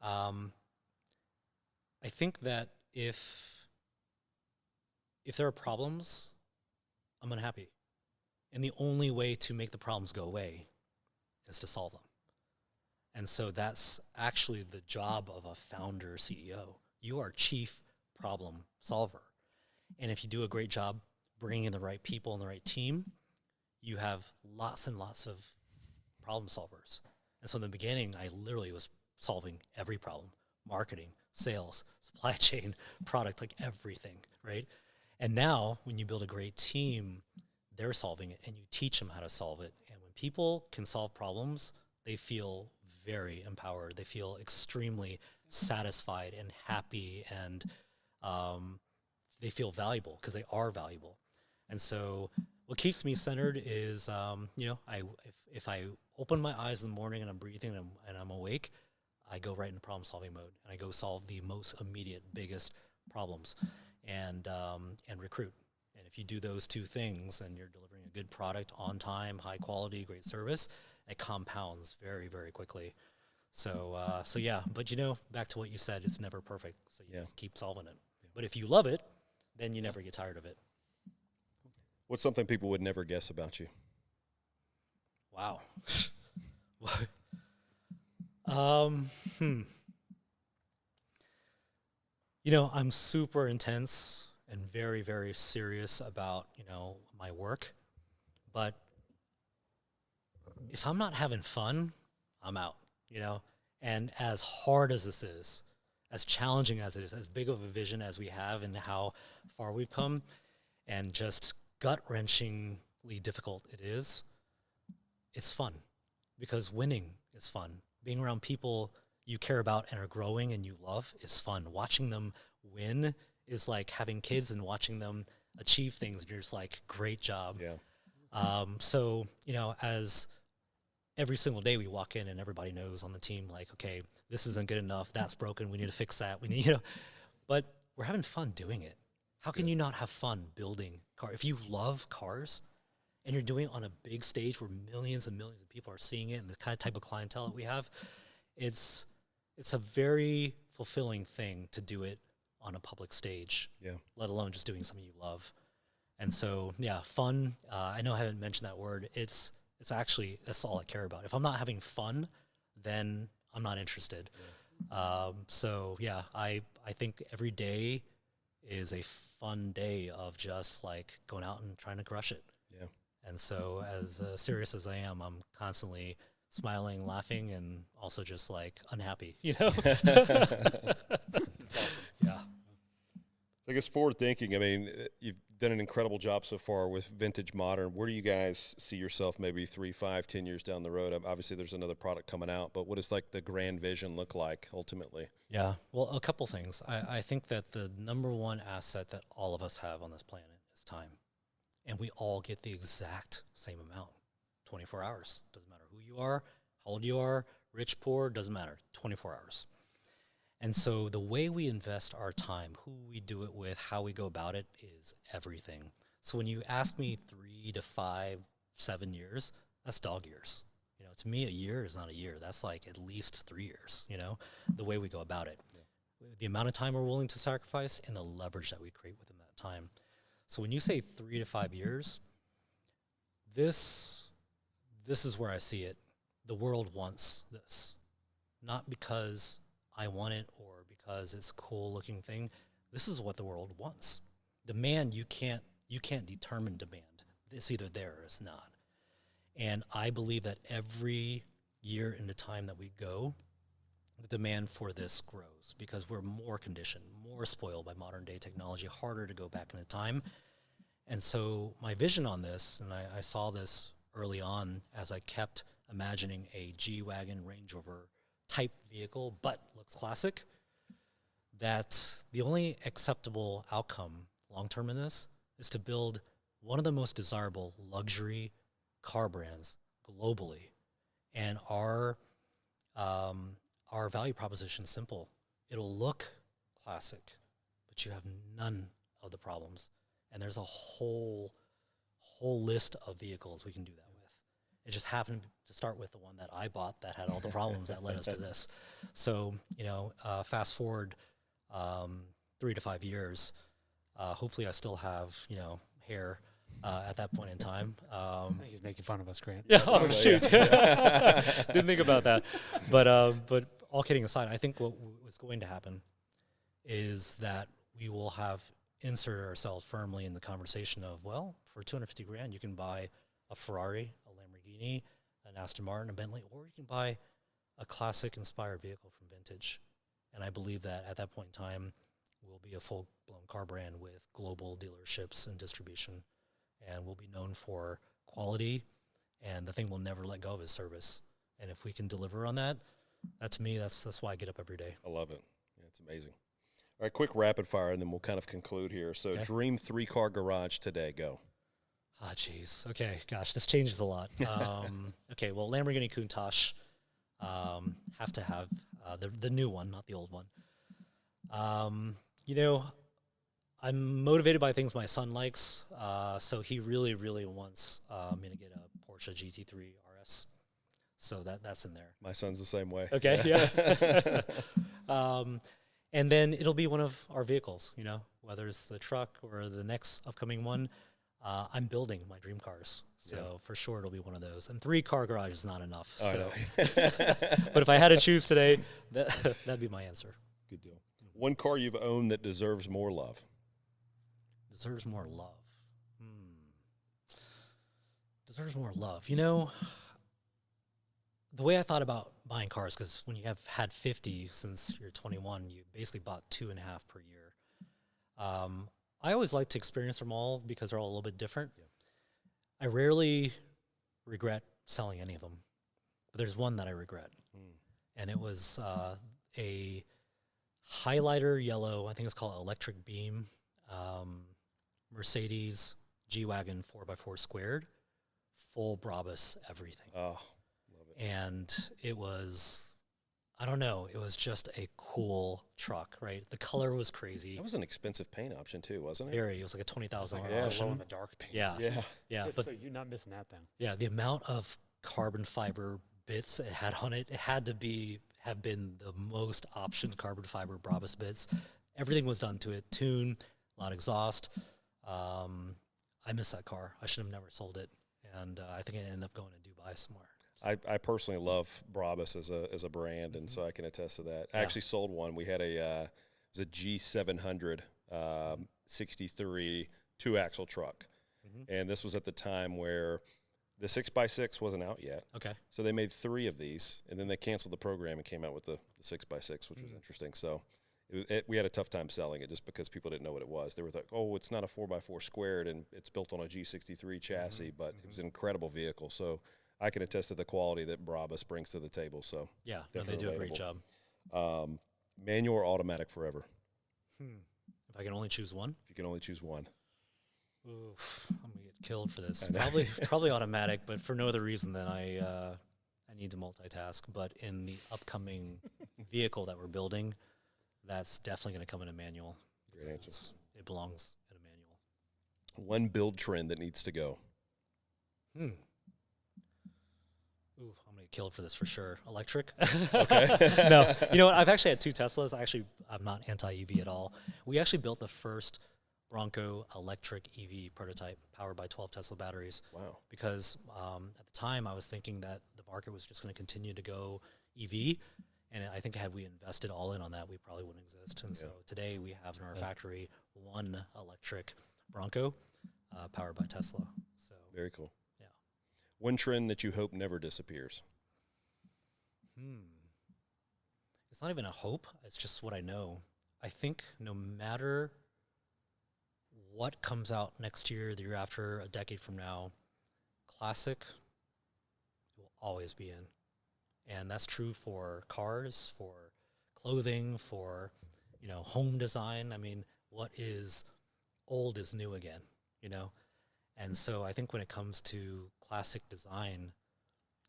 [SPEAKER 2] I think that if there are problems, I'm unhappy. And the only way to make the problems go away is to solve them. And so that's actually the job of a founder CEO. You are chief problem solver. And if you do a great job bringing in the right people and the right team, you have lots and lots of problem solvers. And so in the beginning, I literally was solving every problem: marketing, sales, supply chain, product, like everything, right? And now when you build a great team, they're solving it and you teach them how to solve it. And when people can solve problems, they feel very empowered. They feel extremely satisfied and happy, and they feel valuable because they are valuable. And so what keeps me centered is, if I open my eyes in the morning and I'm breathing and I'm awake, I go right into problem solving mode and I go solve the most immediate, biggest problems and recruit. And if you do those two things and you're delivering a good product on time, high quality, great service, it compounds very, very quickly. So yeah, but back to what you said, it's never perfect. So you just keep solving it. But if you love it, then you never get tired of it.
[SPEAKER 1] What's something people would never guess about you?
[SPEAKER 2] Wow. I'm super intense and very, very serious about, my work. But if I'm not having fun, I'm out, And as hard as this is, as challenging as it is, as big of a vision as we have and how far we've come, and just gut-wrenchingly difficult it is, it's fun because winning is fun. Being around people you care about and are growing and you love is fun. Watching them win is like having kids and watching them achieve things. You're just like, great job.
[SPEAKER 1] Yeah.
[SPEAKER 2] So, as every single day we walk in and everybody knows on the team, like, okay, this isn't good enough. That's broken. We need to fix that. We need, but we're having fun doing it. How can you not have fun building cars? If you love cars and you're doing it on a big stage where millions and millions of people are seeing it and the kind of type of clientele that we have, it's a very fulfilling thing to do it on a public stage, let alone just doing something you love. And so, yeah, fun. I know I haven't mentioned that word. It's actually, that's all I care about. If I'm not having fun, then I'm not interested. So, yeah, I think every day is a fun day of just like going out and trying to crush it.
[SPEAKER 1] Yeah.
[SPEAKER 2] And so as serious as I am, I'm constantly smiling, laughing, and also just like unhappy, It's awesome. Yeah.
[SPEAKER 1] I guess forward thinking, I mean, you've done an incredible job so far with Vintage Modern. Where do you guys see yourself maybe 3, 5, 10 years down the road? Obviously, there's another product coming out, but what does like the grand vision look like ultimately?
[SPEAKER 2] Yeah, well, a couple things. I think that the number one asset that all of us have on this planet is time. And we all get the exact same amount, 24 hours. Doesn't matter who you are, how old you are, rich, poor, doesn't matter, 24 hours. And so the way we invest our time, who we do it with, how we go about it is everything. So when you ask me 3 to 5, 7 years, that's dog years. To me, a year is not a year. That's like at least 3 years, the way we go about it. Yeah. The amount of time we're willing to sacrifice and the leverage that we create within that time. So when you say 3 to 5 years, this is where I see it. The world wants this, not because I want it or because it's a cool looking thing. This is what the world wants. Demand, you can't determine demand. It's either there or it's not. And I believe that every year in the time that we go, the demand for this grows because we're more conditioned, more spoiled by modern day technology, harder to go back into time. And so my vision on this, and I saw this early on as I kept imagining a G-Wagon Range Rover type vehicle, but looks classic, that the only acceptable outcome long-term in this is to build one of the most desirable luxury car brands globally. And our value proposition is simple. It'll look classic, but you have none of the problems. And there's a whole list of vehicles we can do that with. It just happened to start with the one that I bought that had all the problems that led us to this. So, fast forward 3 to 5 years, hopefully I still have, hair at that point in time.
[SPEAKER 3] I think he's making fun of us, Grant.
[SPEAKER 2] Yeah, oh, shoot. Didn't think about that. But all kidding aside, I think what's going to happen is that we will have inserted ourselves firmly in the conversation of, well, for $250,000, you can buy a Ferrari, a Lamborghini, an Aston Martin, a Bentley, or you can buy a classic-inspired vehicle from vintage. And I believe that at that point in time, we'll be a full-blown car brand with global dealerships and distribution, and we'll be known for quality, and the thing we'll never let go of is service. And if we can deliver on that, to me, that's why I get up every day.
[SPEAKER 1] I love it. Yeah, it's amazing. All right, quick rapid fire, and then we'll kind of conclude here. So,
[SPEAKER 2] Okay.
[SPEAKER 1] Dream 3-car garage today. Go.
[SPEAKER 2] Ah, jeez. Okay, gosh, this changes a lot. Okay, well, Lamborghini Countach, have to have the new one, not the old one. I'm motivated by things my son likes, so he really, really wants me to get a Porsche GT3 RS. So that's in there.
[SPEAKER 1] My son's the same way.
[SPEAKER 2] Okay, yeah. And then it'll be one of our vehicles, whether it's the truck or the next upcoming one. I'm building my dream cars, so for sure it'll be one of those. And 3-car garage is not enough.
[SPEAKER 1] Oh, I
[SPEAKER 2] So,
[SPEAKER 1] know.
[SPEAKER 2] but if I had to choose today, that'd be my answer.
[SPEAKER 1] Good deal. One car you've owned that deserves more love.
[SPEAKER 2] Deserves more love. Deserves more love. The way I thought about buying cars, because when you have had 50 since you're 21, you basically bought 2.5 per year. I always like to experience them all because they're all a little bit different.
[SPEAKER 1] Yeah.
[SPEAKER 2] I rarely regret selling any of them, but there's one that I regret. And it was a highlighter yellow, I think it's called Electric Beam, Mercedes G-Wagon 4x4 squared, full Brabus, everything.
[SPEAKER 1] Oh, love it.
[SPEAKER 2] And it was, I don't know, it was just a cool truck, right? The color was crazy.
[SPEAKER 1] That was an expensive paint option too, wasn't it?
[SPEAKER 2] It was like a $20,000
[SPEAKER 3] Like
[SPEAKER 1] Yeah.
[SPEAKER 3] a
[SPEAKER 2] option.
[SPEAKER 3] glow in the dark paint.
[SPEAKER 2] Yeah,
[SPEAKER 1] Yeah.
[SPEAKER 2] yeah,
[SPEAKER 3] But
[SPEAKER 2] but
[SPEAKER 3] so you're not missing that then.
[SPEAKER 2] yeah, the amount of carbon fiber bits it had on it, it had to have been the most optioned carbon fiber Brabus bits. Everything was done to it, tune, a lot of exhaust. I miss that car. I should have never sold it, and I think I ended up going to Dubai somewhere.
[SPEAKER 1] I personally love Brabus as a brand, and so I can attest to that. I
[SPEAKER 2] Yeah.
[SPEAKER 1] actually sold one. We had it was a G700 63 2-axle truck, and this was at the time where the 6x6 wasn't out yet.
[SPEAKER 2] Okay.
[SPEAKER 1] So they made 3 of these, and then they canceled the program and came out with the 6x6, which was interesting. So we had a tough time selling it just because people didn't know what it was. They were like, oh, it's not a 4x4 squared, and it's built on a G63 chassis, but it was an incredible vehicle. So I can attest to the quality that Brabus brings to the table. So
[SPEAKER 2] Yeah, no, they
[SPEAKER 1] Definitely
[SPEAKER 2] do a great
[SPEAKER 1] relatable.
[SPEAKER 2] job.
[SPEAKER 1] Manual or automatic forever,
[SPEAKER 2] If I can only choose one,
[SPEAKER 1] if you can only choose one.
[SPEAKER 2] oof, I'm gonna get killed for this.
[SPEAKER 1] I know.
[SPEAKER 2] Probably automatic, but for no other reason than I need to multitask. But in the upcoming vehicle that we're building, that's definitely going to come in a manual.
[SPEAKER 1] Great answer.
[SPEAKER 2] because It belongs in a manual.
[SPEAKER 1] One build trend that needs to go.
[SPEAKER 2] Ooh, I'm gonna get killed for this for sure. Electric.
[SPEAKER 1] Okay.
[SPEAKER 2] No, you know what? I've actually had 2 Teslas. I'm not anti-EV at all. We actually built the first Bronco electric EV prototype powered by 12 Tesla batteries.
[SPEAKER 1] Wow.
[SPEAKER 2] Because at the time I was thinking that the market was just going to continue to go EV, And I think had we invested all in on that, we probably wouldn't exist. And so today we have in our factory one electric Bronco powered by Tesla. So
[SPEAKER 1] Very cool.
[SPEAKER 2] Yeah.
[SPEAKER 1] One trend that you hope never disappears.
[SPEAKER 2] It's not even a hope. It's just what I know. I think no matter what comes out next year, the year after, a decade from now, classic will always be in. And that's true for cars, for clothing, for, home design. I mean, what is old is new again, And so I think when it comes to classic design,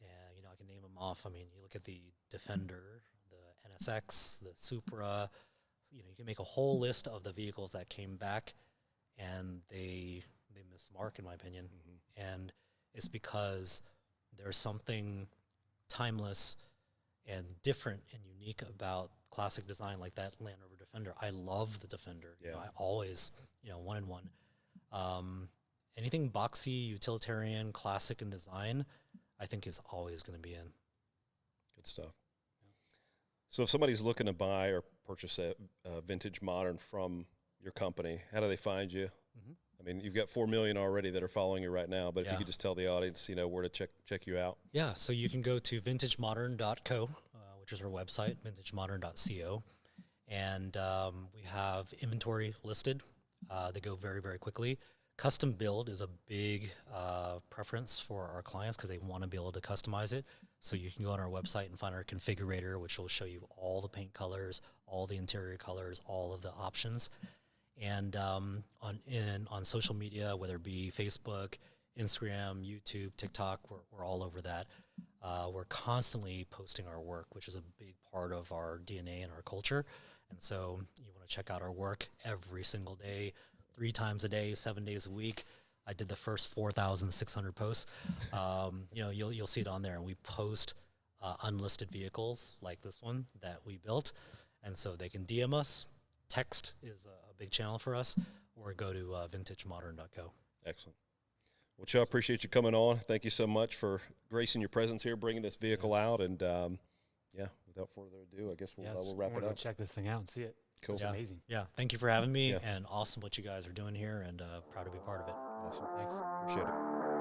[SPEAKER 2] I can name them off. I mean, you look at the Defender, the NSX, the Supra, you can make a whole list of the vehicles that came back, and they missed the mark, in my opinion. And it's because there's something timeless and different and unique about classic design, like that Land Rover Defender. I love the Defender.
[SPEAKER 1] Yeah.
[SPEAKER 2] I always, one in one. Anything boxy, utilitarian, classic in design, I think is always going to be in.
[SPEAKER 1] Good stuff. Yeah. So if somebody's looking to buy or purchase a vintage modern from your company, how do they find you? I mean, you've got 4 million already that are following you right now, but if you could just tell the audience, where to check you out.
[SPEAKER 2] Yeah, so you can go to vintagemodern.co, which is our website, vintagemodern.co, and we have inventory listed. They go very, very quickly. Custom build is a big preference for our clients because they want to be able to customize it. So you can go on our website and find our configurator, which will show you all the paint colors, all the interior colors, all of the options. And on social media, whether it be Facebook, Instagram, YouTube, TikTok, we're all over that. We're constantly posting our work, which is a big part of our DNA and our culture. And so you want to check out our work every single day, 3 times a day, 7 days a week. I did the first 4,600 posts. You'll see it on there. And we post unlisted vehicles like this one that we built. And so they can DM us. Text is a big channel for us, or go to vintagemodern.co.
[SPEAKER 1] Excellent. Well, Chau, I appreciate you coming on. Thank you so much for gracing your presence here, bringing this vehicle out. And, without further ado, I guess we'll wrap it up.
[SPEAKER 3] Check this thing out and see it.
[SPEAKER 1] Cool.
[SPEAKER 3] It's amazing.
[SPEAKER 2] Yeah, thank you for having me, and awesome what you guys are doing here, and proud to be part of it.
[SPEAKER 1] Awesome. Thanks. Appreciate it.